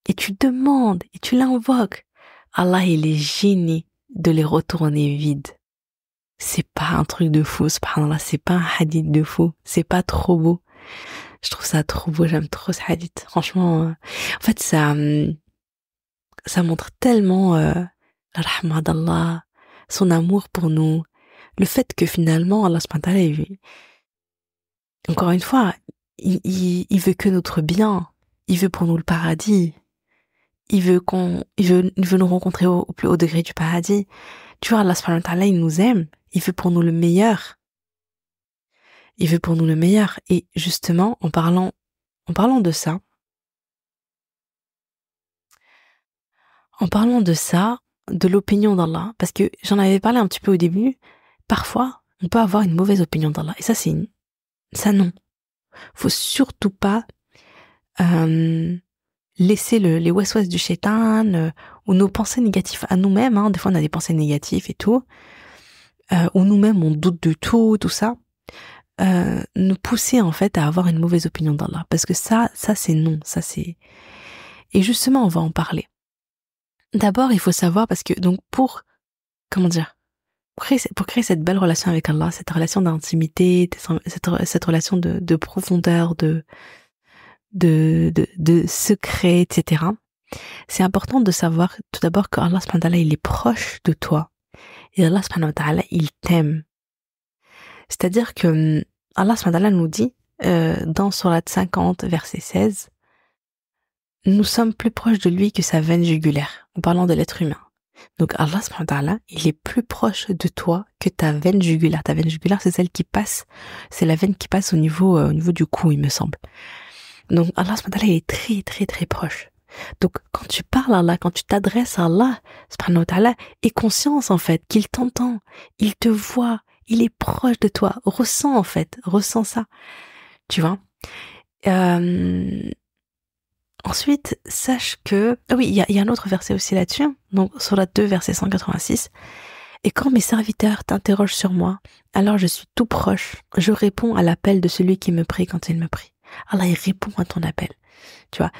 et tu demandes, et tu l'invoques, Allah, il est gêné de les retourner vides. C'est pas un truc de fou, subhanallah, c'est pas un hadith de fou, c'est pas trop beau. Je trouve ça trop beau, j'aime trop ce hadith. Franchement, en fait, ça montre tellement la rahma d'Allah, son amour pour nous, le fait que finalement, Allah subhanahu wa ta'ala, encore une fois, il veut que notre bien, il veut pour nous le paradis, il veut nous rencontrer au plus haut degré du paradis. Tu vois, Allah subhanahu wa ta'ala, il nous aime, il veut pour nous le meilleur. Il veut pour nous le meilleur. Et justement, en parlant de ça, de l'opinion d'Allah, parce que j'en avais parlé un petit peu au début, parfois, on peut avoir une mauvaise opinion d'Allah. Et ça non. Faut surtout pas laisser les waswas du shaitan ou nos pensées négatives à nous-mêmes. Hein. Des fois, on a des pensées négatives et tout. Ou nous-mêmes, on doute de tout ça. Nous pousser en fait à avoir une mauvaise opinion d'Allah. Parce que ça c'est non. Et justement, on va en parler. D'abord, il faut savoir, parce que donc pour créer cette belle relation avec Allah, cette relation d'intimité, cette relation de profondeur, de secret, etc. C'est important de savoir tout d'abord que Allah subhanahu wa ta'ala, il est proche de toi. Et Allah subhanahu wa ta'ala, il t'aime. C'est-à-dire que Allah subhanahu wa ta'ala nous dit dans Sourate 50, verset 16, nous sommes plus proches de lui que sa veine jugulaire, en parlant de l'être humain. Donc Allah subhanahu wa ta'ala, il est plus proche de toi que ta veine jugulaire. Ta veine jugulaire, c'est celle qui passe, c'est la veine qui passe au niveau du cou, il me semble. Donc Allah subhanahu wa ta'ala, il est très très très proche. Donc quand tu parles à Allah, quand tu t'adresses à Allah subhanahu wa ta'ala, aie conscience en fait qu'il t'entend, il te voit, il est proche de toi. Ressens ça. Tu vois. Ensuite, sache que... oui, il y a un autre verset aussi là-dessus. Donc, Sourate 2, verset 186. Et quand mes serviteurs t'interrogent sur moi, alors je suis tout proche. Je réponds à l'appel de celui qui me prie quand il me prie. Allah, il répond à ton appel. Tu vois.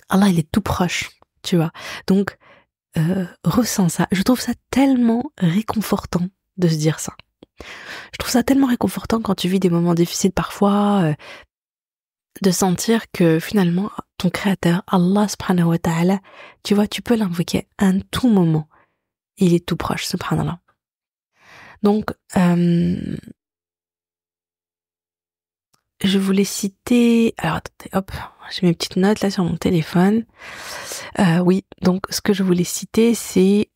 Allah, il est tout proche. Tu vois. Donc, ressens ça. Je trouve ça tellement réconfortant de se dire ça. Je trouve ça tellement réconfortant quand tu vis des moments difficiles parfois, de sentir que finalement ton créateur, Allah subhanahu wa ta'ala, tu vois, tu peux l'invoquer à tout moment. Il est tout proche, subhanallah. Donc, je voulais citer... Alors attendez, hop, j'ai mes petites notes là sur mon téléphone. Oui, donc ce que je voulais citer, c'est...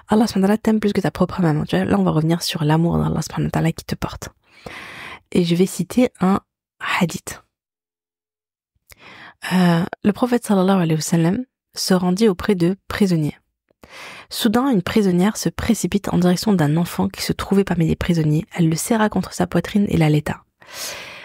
Allah subhanahu wa ta'ala t'aime plus que ta propre maman. Tu vois, là, on va revenir sur l'amour d'Allah subhanahu wa ta'ala qui te porte. Et je vais citer un hadith. Le prophète sallallahu alayhi wa sallam se rendit auprès de prisonniers. Soudain, une prisonnière se précipite en direction d'un enfant qui se trouvait parmi les prisonniers. Elle le serra contre sa poitrine et l'allaita.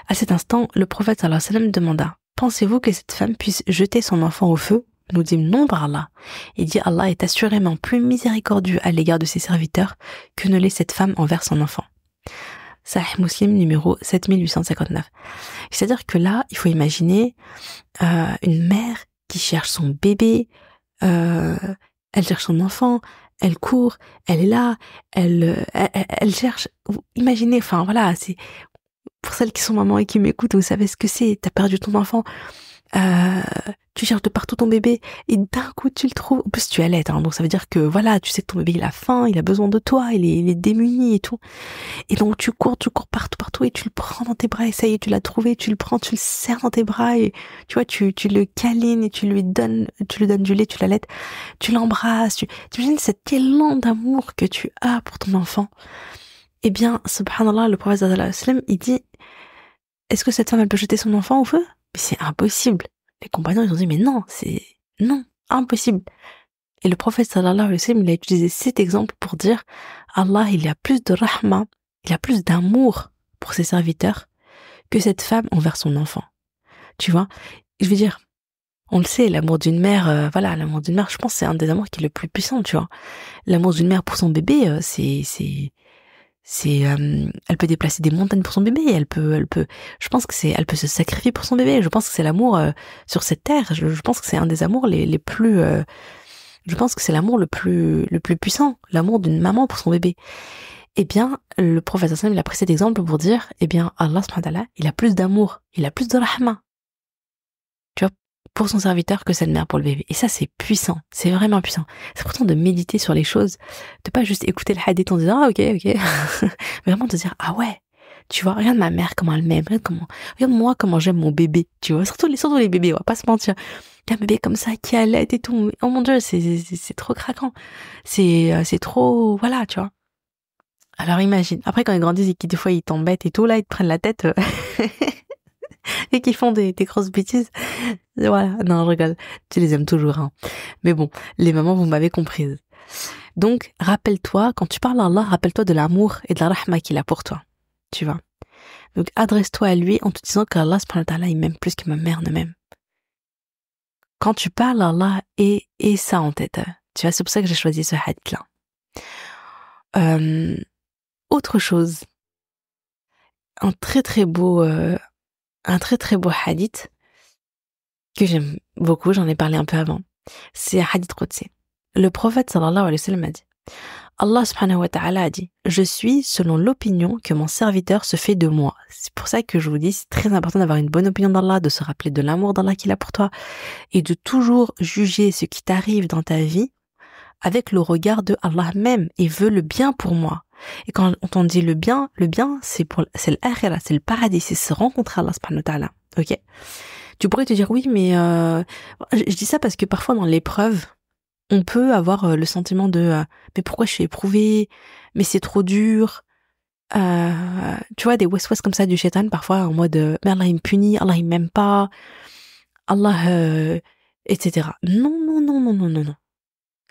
À cet instant, le prophète sallallahu alayhi wa sallam demanda: pensez-vous que cette femme puisse jeter son enfant au feu? Nous dit non par Allah. Il dit: Allah est assurément plus miséricordieux à l'égard de ses serviteurs que ne l'est cette femme envers son enfant. Sahih Muslim numéro 7859. C'est-à-dire que là, il faut imaginer une mère qui cherche son bébé, elle cherche son enfant, elle court, elle est là, elle cherche. Imaginez, enfin voilà, c'est pour celles qui sont mamans et qui m'écoutent, vous savez ce que c'est. T'as perdu ton enfant, tu cherches de partout ton bébé et d'un coup tu le trouves. En plus tu allaites, hein, donc ça veut dire que voilà, tu sais que ton bébé il a faim, il a besoin de toi, il est démuni et tout. Et donc tu cours partout et tu le prends dans tes bras et ça y est, tu l'as trouvé, tu le prends, tu le serres dans tes bras et tu vois, tu le câlines et tu lui donnes du lait, tu l'allaites, tu l'embrasses, tu imagines cet élan d'amour que tu as pour ton enfant. Eh bien, subhanallah, le prophète sallallahu alayhi wa sallam, il dit: est-ce que cette femme elle peut jeter son enfant au feu? Mais c'est impossible. Les compagnons ils ont dit: mais non, non, impossible. Et le prophète sallallahu alayhi wa sallam, il a utilisé cet exemple pour dire: Allah, il y a plus de rahma, il y a plus d'amour pour ses serviteurs que cette femme envers son enfant. Tu vois, je veux dire, on le sait, l'amour d'une mère, l'amour d'une mère, je pense que c'est un des amours qui est le plus puissant, tu vois. L'amour d'une mère pour son bébé, elle peut déplacer des montagnes pour son bébé, je pense que elle peut se sacrifier pour son bébé. Je pense que c'est l'amour sur cette terre. Je pense que c'est un des amours les plus, je pense que c'est l'amour le plus puissant, l'amour d'une maman pour son bébé. Eh bien, le prophète sallallahu alayhi wa sallam, il a pris cet exemple pour dire, eh bien, Allah subhanahu wa ta'ala, il a plus d'amour, il a plus de rahma, tu vois, pour son serviteur que cette mère pour le bébé. Et ça, c'est puissant, c'est vraiment puissant. C'est important de méditer sur les choses, de pas juste écouter le hadith en disant: ah ok, mais vraiment de dire: ah ouais, tu vois, regarde ma mère comment elle m'aime, regarde moi comment j'aime mon bébé, tu vois, surtout les bébés, on va pas se mentir. Un bébé comme ça qui allait et tout, oh mon Dieu, c'est trop craquant, c'est trop, voilà, tu vois. Alors imagine, après quand ils grandissent et qui des fois ils t'embêtent et tout, là ils te prennent la tête et qu'ils font des grosses bêtises. Voilà, non je rigole, tu les aimes toujours, hein. Mais bon, les mamans vous m'avez comprise. Donc rappelle-toi, quand tu parles à Allah, rappelle-toi de l'amour et de la rahma qu'il a pour toi, tu vois. Donc adresse-toi à lui en te disant qu'Allah subhanahu wa ta'ala il m'aime plus que ma mère ne m'aime. Quand tu parles à Allah, et ça en tête, tu vois, c'est pour ça que j'ai choisi ce hadith-là. Autre chose, un très très beau hadith que j'aime beaucoup, j'en ai parlé un peu avant. C'est un hadith qudsi. Le prophète sallallahu alayhi wa sallam a dit: Allah subhanahu wa ta'ala a dit: je suis selon l'opinion que mon serviteur se fait de moi. C'est pour ça que je vous dis, c'est très important d'avoir une bonne opinion d'Allah, de se rappeler de l'amour d'Allah qu'il a pour toi et de toujours juger ce qui t'arrive dans ta vie avec le regard de Allah même et veut le bien pour moi. Et quand on dit le bien, c'est l'akhirah, c'est le paradis, c'est se rencontrer Allah subhanahu wa ta'ala. Ok? Tu pourrais te dire: oui, mais je dis ça parce que parfois dans l'épreuve, on peut avoir le sentiment de mais pourquoi je suis éprouvée, mais c'est trop dur. Tu vois, des waswas comme ça du shaitan parfois en mode mais Allah il me punit, Allah il m'aime pas, Allah etc. Non.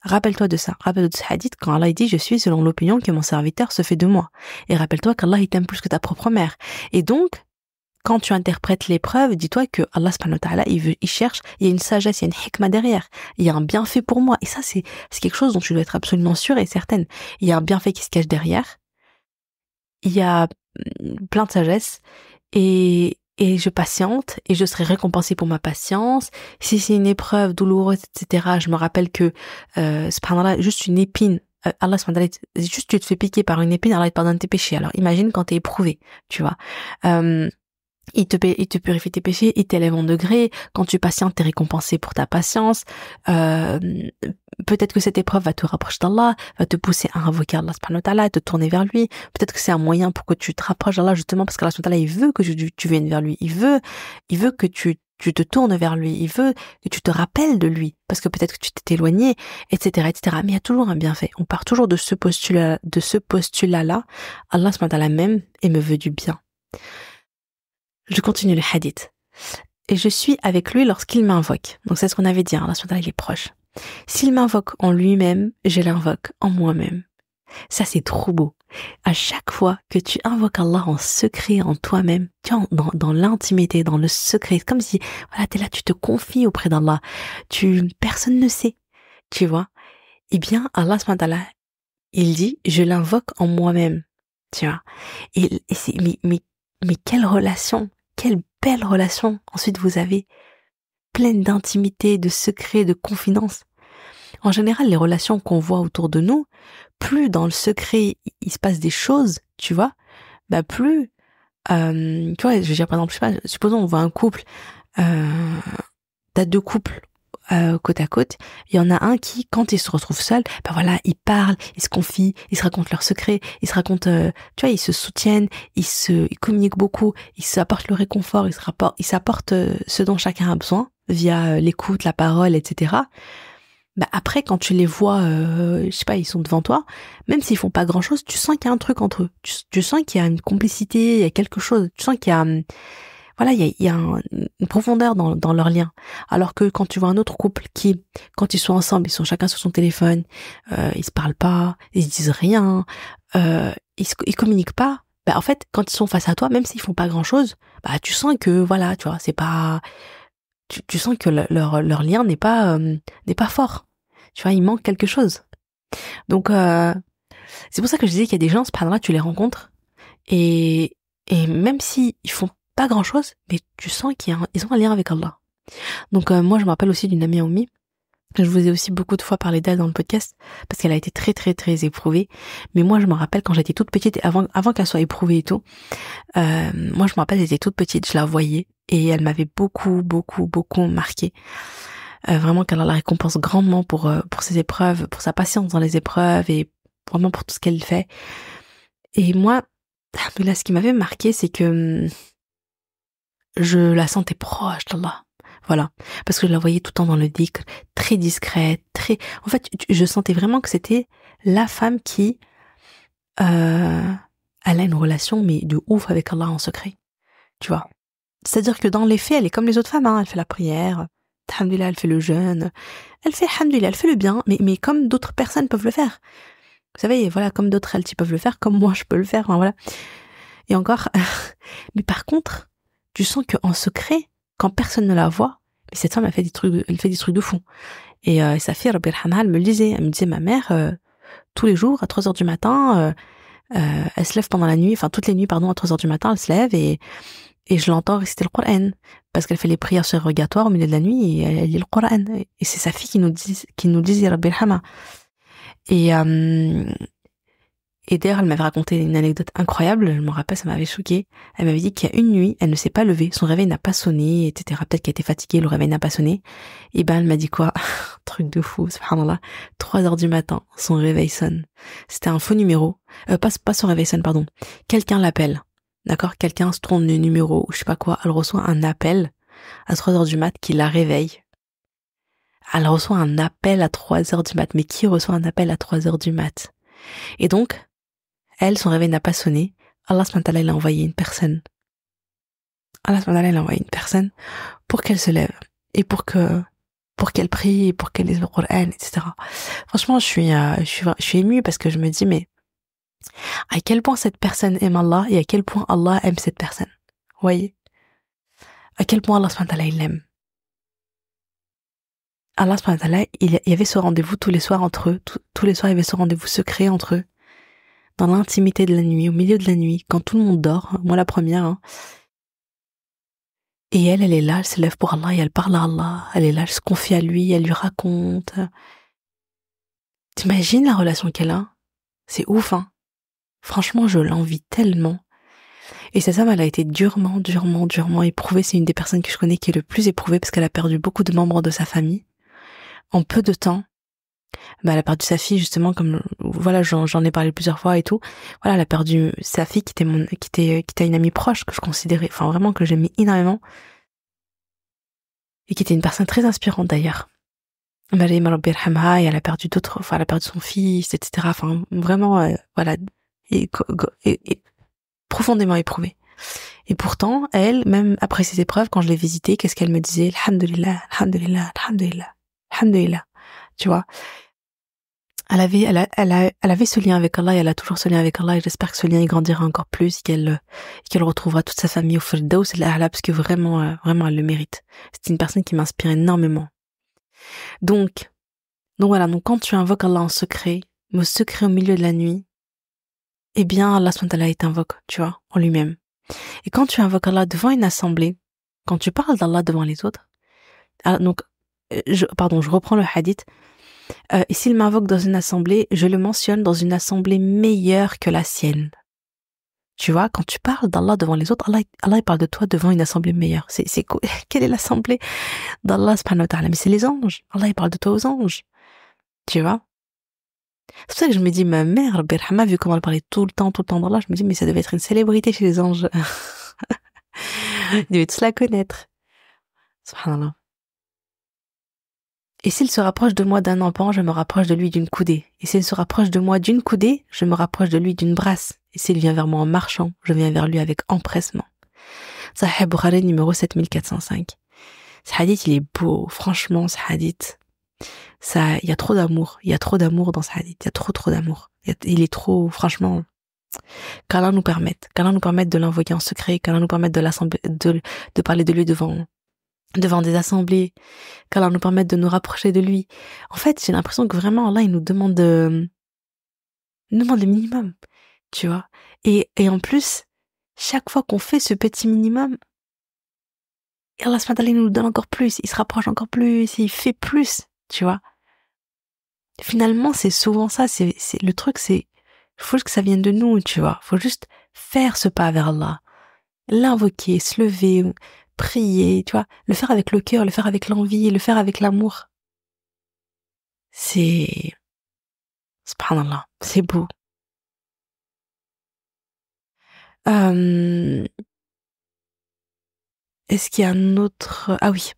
Rappelle-toi de ça, rappelle-toi de ce hadith quand Allah dit: je suis selon l'opinion que mon serviteur se fait de moi. Et rappelle-toi qu'Allah il t'aime plus que ta propre mère. Et donc, quand tu interprètes l'épreuve, dis-toi que Allah subhanahu wa ta'ala, il cherche, il y a une sagesse, il y a une hikmah derrière, il y a un bienfait pour moi. Et ça, c'est quelque chose dont tu dois être absolument sûre et certaine. Il y a un bienfait qui se cache derrière, il y a plein de sagesse, et je patiente, et je serai récompensée pour ma patience. Si c'est une épreuve douloureuse, etc., je me rappelle que, subhanallah, juste une épine, Allah subhanallah, juste tu te fais piquer par une épine, Allah te pardonne tes péchés. Alors imagine quand t'es éprouvé, tu vois. Il te purifie tes péchés, il t'élève en degré. Quand tu patientes, t'es récompensé pour ta patience. Peut-être que cette épreuve va te rapprocher d'Allah, va te pousser à invoquer Allah subhanahu wa ta'ala, te tourner vers lui. Peut-être que c'est un moyen pour que tu te rapproches d'Allah, justement parce qu'Allah subhanahu wa ta'ala, il veut que tu viennes vers lui. Il veut que tu te tournes vers lui. Il veut que tu te rappelles de lui. Parce que peut-être que tu t'es éloigné, etc., etc. Mais il y a toujours un bienfait. On part toujours de ce postulat-là. Allah subhanahu wa ta'ala m'aime et me veut du bien. Je continue le hadith. Et je suis avec lui lorsqu'il m'invoque. Donc c'est ce qu'on avait dit, Allah subhanahu wa ta'ala, il est proche. S'il m'invoque en lui-même, je l'invoque en moi-même. Ça, c'est trop beau. À chaque fois que tu invoques Allah en secret, en toi-même, tu vois, dans l'intimité, dans le secret, comme si, voilà, t'es là, tu te confies auprès d'Allah. Personne ne sait, tu vois. Eh bien, Allah subhanahu wa ta'ala, il dit, je l'invoque en moi-même, tu vois. Et c'est, mais quelle relation, quelle belle relation. Ensuite, vous avez pleine d'intimité, de secret, de confidence. En général, les relations qu'on voit autour de nous, plus dans le secret il se passe des choses, tu vois, bah plus, tu vois, je veux dire par exemple, je sais pas, supposons on voit un couple, t'as deux couples côte à côte, il y en a un qui, quand il se retrouve seul, bah voilà, ils parlent, ils se confient, ils se racontent leurs secrets, ils se racontent, tu vois, ils se soutiennent, ils communiquent beaucoup, ils s'apportent le réconfort, ils s'apportent ce dont chacun a besoin via l'écoute, la parole, etc. Bah après, quand tu les vois, je sais pas, ils sont devant toi, même s'ils font pas grand chose, tu sens qu'il y a un truc entre eux. Tu sens qu'il y a une complicité, il y a quelque chose. Tu sens qu'il y a, voilà, une profondeur dans leur lien. Alors que quand tu vois un autre couple qui, quand ils sont ensemble, ils sont chacun sur son téléphone, ils se parlent pas, ils se disent rien, ils communiquent pas. Bah en fait, quand ils sont face à toi, même s'ils font pas grand chose, bah tu sens que voilà, tu vois, c'est pas, tu sens que leur lien n'est pas fort. Tu vois, il manque quelque chose. Donc, c'est pour ça que je disais qu'il y a des gens, subhanallah, tu les rencontres, et même si ils font pas grand chose, mais tu sens ils ont un lien avec Allah. Donc, moi, je me rappelle aussi d'une amie à Oumi. Je vous ai aussi beaucoup de fois parlé d'elle dans le podcast, parce qu'elle a été très, très, très éprouvée. Mais moi, je me rappelle quand j'étais toute petite, avant qu'elle soit éprouvée et tout, moi, je me rappelle, j'étais toute petite, je la voyais, et elle m'avait beaucoup, beaucoup, beaucoup marquée. Vraiment qu'Allah la récompense grandement pour ses épreuves, pour sa patience dans les épreuves et vraiment pour tout ce qu'elle fait. Et moi, là, ce qui m'avait marqué, c'est que je la sentais proche d'Allah. Voilà. Parce que je la voyais tout le temps dans le dhikr, très discrète, en fait, je sentais vraiment que c'était la femme qui, elle a une relation, mais de ouf avec Allah en secret. Tu vois. C'est-à-dire que dans les faits, elle est comme les autres femmes, hein. Elle fait la prière, alhamdoulilah, elle fait le jeûne, elle fait alhamdoulilah, elle fait le bien, mais comme d'autres personnes peuvent le faire. Vous savez, voilà, comme d'autres elles peuvent le faire, comme moi je peux le faire, enfin, voilà. Et encore, mais par contre, tu sens qu'en secret, quand personne ne la voit, mais cette femme elle fait des trucs de fou. Et sa fille, Rabbi Yarhamha, elle me disait, ma mère, tous les jours, à 3 heures du matin, elle se lève pendant la nuit, enfin toutes les nuits, pardon, à 3 heures du matin, elle se lève et je l'entends réciter le Coran, parce qu'elle fait les prières surrogatoires au milieu de la nuit et elle lit le Coran. Et c'est sa fille qui nous dit Rabbi Yarhamha. Et d'ailleurs, elle m'avait raconté une anecdote incroyable, je me rappelle, ça m'avait choquée. Elle m'avait dit qu'il y a une nuit, elle ne s'est pas levée, son réveil n'a pas sonné, etc. Peut-être qu'elle était fatiguée, le réveil n'a pas sonné. Et ben, elle m'a dit quoi? Truc de fou, subhanallah. 3 heures du matin, son réveil sonne. C'était un faux numéro. Pas son réveil sonne, pardon. Quelqu'un l'appelle. D'accord? Quelqu'un se trompe de numéro, ou je sais pas quoi. Elle reçoit un appel à 3 heures du mat qui la réveille. Elle reçoit un appel à 3 heures du mat. Mais qui reçoit un appel à 3 heures du mat? Et donc, elle, son réveil n'a pas sonné. Allah subhanahu wa ta'ala, il a envoyé une personne. Allah subhanahu wa ta'ala, il a envoyé une personne pour qu'elle se lève. Et pour qu'elle prie, pour qu'elle lise le Coran, etc. Franchement, je suis émue parce que je me dis, mais, à quel point cette personne aime Allah et à quel point Allah aime cette personne. Vous voyez? À quel point Allah subhanahu wa ta'ala, il l'aime. Allah subhanahu wa ta'ala, il y avait ce rendez-vous tous les soirs entre eux. Tous les soirs, il y avait ce rendez-vous secret entre eux. Dans l'intimité de la nuit, au milieu de la nuit, quand tout le monde dort, moi la première, hein. Et elle est là, elle se lève pour Allah et elle parle à Allah. Elle est là, elle se confie à lui, elle lui raconte. T'imagines la relation qu'elle a? C'est ouf, hein. Franchement, je l'envie tellement. Et cette femme, elle a été durement, durement, durement éprouvée. C'est une des personnes que je connais qui est le plus éprouvée parce qu'elle a perdu beaucoup de membres de sa famille. En peu de temps. Bah, elle a perdu sa fille, justement, comme, voilà, j'en ai parlé plusieurs fois et tout. Voilà, elle a perdu sa fille qui était une amie proche que je considérais, enfin, vraiment que j'aimais énormément. Et qui était une personne très inspirante, d'ailleurs. Maryam Rabbi Yarhamha, et elle a perdu elle a perdu son fils, etc. Enfin, vraiment, voilà. Et profondément éprouvée. Et pourtant, elle, même après ces épreuves, quand je l'ai visitée, qu'est-ce qu'elle me disait? Alhamdulillah, alhamdulillah, alhamdulillah, alhamdulillah, tu vois. Elle avait ce lien avec Allah et elle a toujours ce lien avec Allah et j'espère que ce lien il grandira encore plus qu'elle retrouvera toute sa famille au Firdaus al-A'la parce que vraiment elle le mérite. C'est une personne qui m'inspire énormément. Donc voilà, donc quand tu invoques Allah en secret au milieu de la nuit, eh bien Allah subhanahu wa ta'ala t'invoque, tu vois, en lui-même. Et quand tu invoques Allah devant une assemblée, quand tu parles d'Allah devant les autres, donc je reprends le hadith. Et s'il m'invoque dans une assemblée, je le mentionne dans une assemblée meilleure que la sienne. Tu vois, quand tu parles d'Allah devant les autres, Allah il parle de toi devant une assemblée meilleure. Quelle est l'assemblée d'Allah subhanahu wa ta'ala? Mais c'est les anges. Allah il parle de toi aux anges. Tu vois? C'est pour ça que je me dis, ma mère, Birhama, vu comment elle parlait tout le temps d'Allah, je me dis, mais ça devait être une célébrité chez les anges. Ils devaient tous la connaître. Subhanallah. Et s'il se rapproche de moi d'un empan, je me rapproche de lui d'une coudée. Et s'il se rapproche de moi d'une coudée, je me rapproche de lui d'une brasse. Et s'il vient vers moi en marchant, je viens vers lui avec empressement. Sahih Bukhari numéro 7405. Ce hadith, il est beau. Franchement, ce hadith, il y a trop d'amour. Il y a trop d'amour dans ce hadith. Il y a trop d'amour. Il est trop, franchement, qu'Allah nous permette de l'envoyer en secret, qu'Allah nous permette de parler de lui devant des assemblées, qu'Allah nous permette de nous rapprocher de lui. En fait, j'ai l'impression que vraiment, Allah, il nous demande le minimum, tu vois. Et en plus, chaque fois qu'on fait ce petit minimum, Allah subhanahu wa ta'ala, il nous donne encore plus, il se rapproche encore plus, il fait plus, tu vois. Finalement, c'est souvent ça, le truc, faut juste que ça vienne de nous, tu vois. Faut juste faire ce pas vers Allah. L'invoquer, se lever, prier, tu vois, le faire avec le cœur, le faire avec l'envie, le faire avec l'amour. Subhanallah, c'est beau. Est-ce qu'il y a un autre... Ah oui.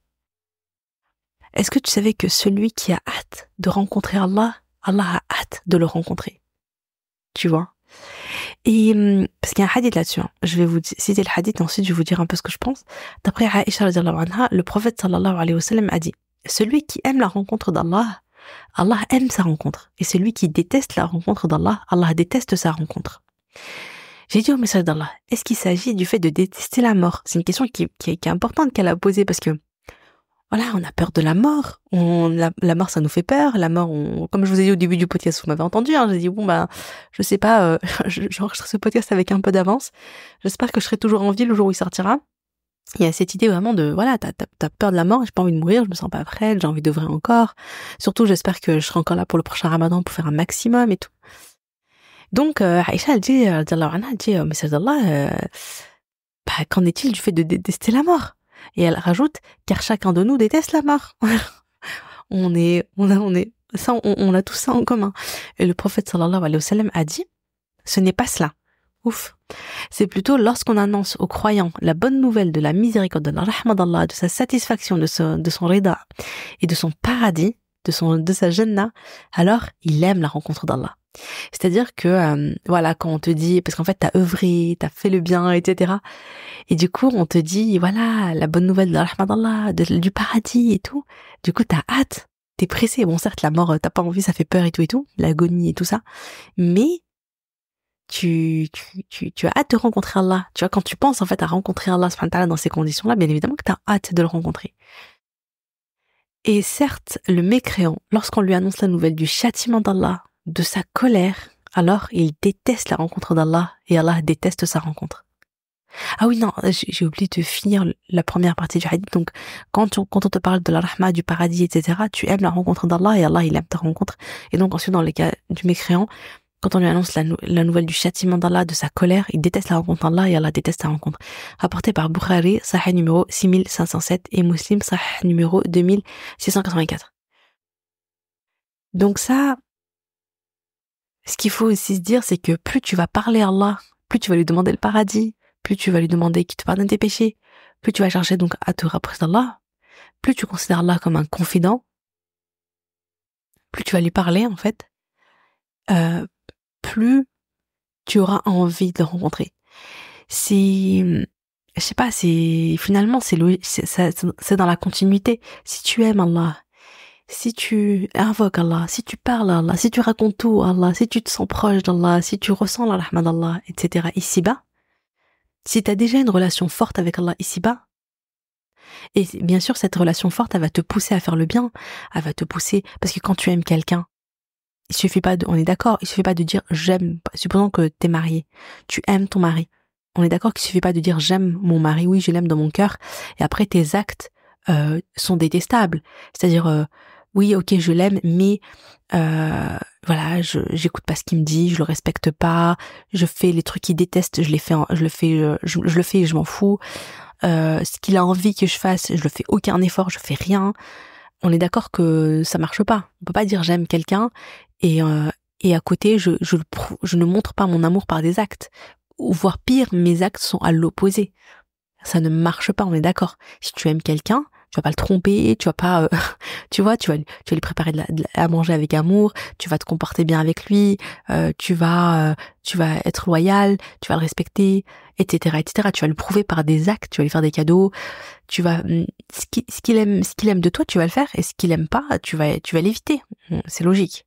Est-ce que tu savais que celui qui a hâte de rencontrer Allah, Allah a hâte de le rencontrer? Tu vois? Et parce qu'il y a un hadith là-dessus, hein. Je vais vous citer le hadith et ensuite je vais vous dire un peu ce que je pense. D'après Aïcha radhiyallahu anha, le prophète sallallahu alayhi wa sallam a dit: celui qui aime la rencontre d'Allah, Allah aime sa rencontre. Et celui qui déteste la rencontre d'Allah, Allah déteste sa rencontre. J'ai dit au message d'Allah, est-ce qu'il s'agit du fait de détester la mort? C'est une question qui est importante qu'elle a posée parce que voilà, on a peur de la mort. La mort, ça nous fait peur. La mort, comme je vous ai dit au début du podcast, vous m'avez entendu, hein, j'ai dit bon je sais pas, j'enregistre ce podcast avec un peu d'avance. J'espère que je serai toujours en vie le jour où il sortira. Il y a cette idée vraiment de voilà, t'as peur de la mort, j'ai pas envie de mourir, je me sens pas prête, j'ai envie d'œuvrer encore. Surtout, j'espère que je serai encore là pour le prochain Ramadan pour faire un maximum et tout. Donc, Aïcha, elle dit au message d'Allah, qu'en est-il du fait de détester la mort? Et elle rajoute, car chacun de nous déteste la mort. on a tout ça en commun. Et le prophète sallallahu alayhi wa sallam a dit, ce n'est pas cela. Ouf. C'est plutôt lorsqu'on annonce aux croyants la bonne nouvelle de la miséricorde, de la rahma d'Allah, de sa satisfaction, de son rida et de son paradis, de sa jannah, alors il aime la rencontre d'Allah. C'est-à-dire que, voilà, quand on te dit, parce qu'en fait t'as œuvré, t'as fait le bien, etc. Et du coup, on te dit, voilà, la bonne nouvelle de la rahma d'Allah, du paradis et tout. Du coup, t'as hâte, t'es pressé. Bon, certes, la mort, t'as pas envie, ça fait peur et tout, l'agonie et tout ça. Mais, tu as hâte de rencontrer Allah. Tu vois, quand tu penses, en fait, à rencontrer Allah subhanahu wa ta'ala dans ces conditions-là, bien évidemment que t'as hâte de le rencontrer. Et certes, le mécréant, lorsqu'on lui annonce la nouvelle du châtiment d'Allah, de sa colère, alors il déteste la rencontre d'Allah et Allah déteste sa rencontre. Ah oui, non, j'ai oublié de finir la première partie du hadith. Donc, quand on te parle de la rahma, du paradis, etc., tu aimes la rencontre d'Allah et Allah, il aime ta rencontre. Et donc, ensuite, dans les cas du mécréant, quand on lui annonce la nouvelle du châtiment d'Allah, de sa colère, il déteste la rencontre d'Allah et Allah déteste sa rencontre. Rapporté par Bukhari, Sahih numéro 6507 et Muslim, Sahih numéro 2684. Donc ça, ce qu'il faut aussi se dire, c'est que plus tu vas parler à Allah, plus tu vas lui demander le paradis, plus tu vas lui demander qu'il te pardonne tes péchés, plus tu vas chercher donc à te rapprocher d'Allah, plus tu considères Allah comme un confident, plus tu vas lui parler en fait, plus tu auras envie de le rencontrer. Je sais pas, finalement c'est dans la continuité. Si tu aimes Allah si tu invoques Allah, si tu parles à Allah, si tu racontes tout à Allah, si tu te sens proche d'Allah, si tu ressens la rahma d'Allah, etc. ici-bas, si tu as déjà une relation forte avec Allah ici-bas, et bien sûr cette relation forte, elle va te pousser à faire le bien, elle va te pousser, parce que quand tu aimes quelqu'un, il suffit pas on est d'accord, il suffit pas de dire j'aime, supposons que t'es marié, tu aimes ton mari. On est d'accord qu'il suffit pas de dire j'aime mon mari, oui, je l'aime dans mon cœur, et après tes actes sont détestables. C'est-à-dire, oui, ok, je l'aime, mais voilà, j'écoute pas ce qu'il me dit, je le respecte pas, je fais les trucs qu'il déteste, je le fais et je m'en fous. Ce qu'il a envie que je fasse, je le fais aucun effort, je fais rien. On est d'accord que ça marche pas. On peut pas dire j'aime quelqu'un et à côté je ne montre pas mon amour par des actes, ou voire pire, mes actes sont à l'opposé. Ça ne marche pas, on est d'accord. Si tu aimes quelqu'un, tu vas pas le tromper, tu vas pas, tu vois, tu vas lui préparer à manger avec amour, tu vas te comporter bien avec lui, tu vas être loyal, tu vas le respecter, etc., etc. Tu vas le prouver par des actes, tu vas lui faire des cadeaux, tu vas, ce qu'il aime de toi, tu vas le faire, et ce qu'il aime pas, tu vas l'éviter. C'est logique.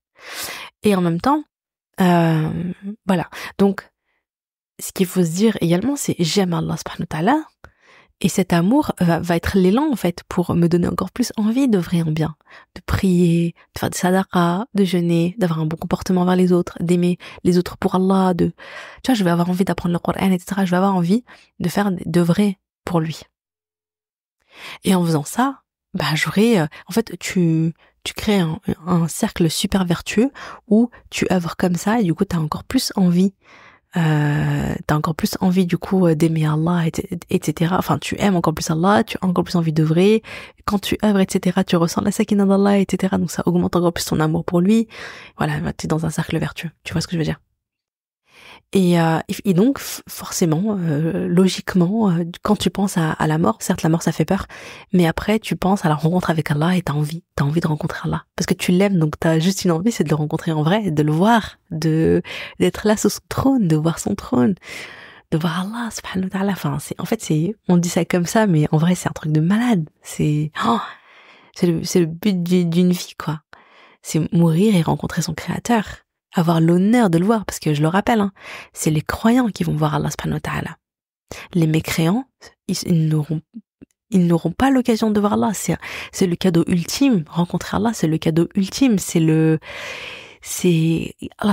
Et en même temps, voilà. Donc, ce qu'il faut se dire également, c'est j'aime Allah subhanahu wa ta'ala, et cet amour va être l'élan en fait pour me donner encore plus envie d'œuvrer en bien, de prier, de faire des sadaqas, de jeûner, d'avoir un bon comportement vers les autres, d'aimer les autres pour Allah, tu vois, je vais avoir envie d'apprendre le Coran, etc. Je vais avoir envie d'œuvrer pour lui. Et en faisant ça, j'aurai, en fait, tu crées un cercle super vertueux où tu œuvres comme ça, et du coup t'as encore plus envie. T'as encore plus envie du coup d'aimer Allah, etc. Enfin, tu aimes encore plus Allah, tu as encore plus envie d'œuvrer. Quand tu œuvres, etc., tu ressens la sakina d'Allah, etc. Donc ça augmente encore plus ton amour pour lui. Voilà, t'es dans un cercle vertueux. Tu vois ce que je veux dire? Et donc forcément, logiquement, quand tu penses à la mort, certes la mort ça fait peur, mais après tu penses à la rencontre avec Allah et t'as envie de rencontrer Allah parce que tu l'aimes, donc t'as juste une envie, c'est de le rencontrer en vrai, de le voir, d'être là sur son trône, de voir son trône, de voir Allah subhanahu wa ta'ala. Enfin, on dit ça comme ça, mais en vrai c'est un truc de malade. C'est le but d'une vie, quoi. C'est mourir et rencontrer son créateur. Avoir l'honneur de le voir, parce que je le rappelle, hein, c'est les croyants qui vont voir Allah subhanahu wa ta'ala. Les mécréants, ils n'auront pas l'occasion de voir Allah. C'est le cadeau ultime. Rencontrer Allah, c'est le cadeau ultime. C'est Allah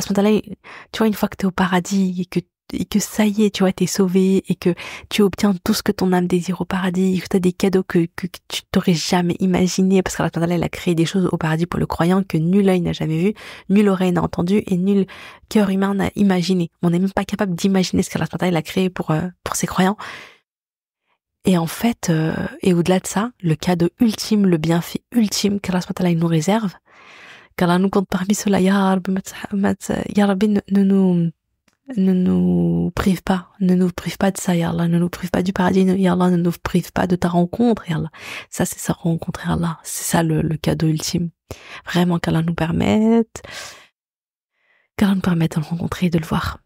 subhanahu wa ta'ala, tu vois, une fois que t'es au paradis et que ça y est, tu vois, t'es sauvé et que tu obtiens tout ce que ton âme désire au paradis, et que t'as des cadeaux que tu t'aurais jamais imaginé, parce qu'Allah subhanahu wa ta'ala, il a créé des choses au paradis pour le croyant que nul œil n'a jamais vu, nulle oreille n'a entendu et nul cœur humain n'a imaginé. On n'est même pas capable d'imaginer ce qu'Allah subhanahu wa ta'ala, il a créé pour ses croyants. Et en fait, et au-delà de ça, le cadeau ultime, le bienfait ultime qu'Allah subhanahu wa ta'ala, il nous réserve, qu'Allah nous compte parmi ceux-là, Ya Rabbi, ne nous prive pas de ça, Ya Allah, ne nous prive pas du paradis, Ya Allah, ne nous prive pas de ta rencontre, Ya Allah. Ça, c'est ça, rencontrer Allah. C'est ça le cadeau ultime. Vraiment, qu'Allah nous permette de le rencontrer et de le voir.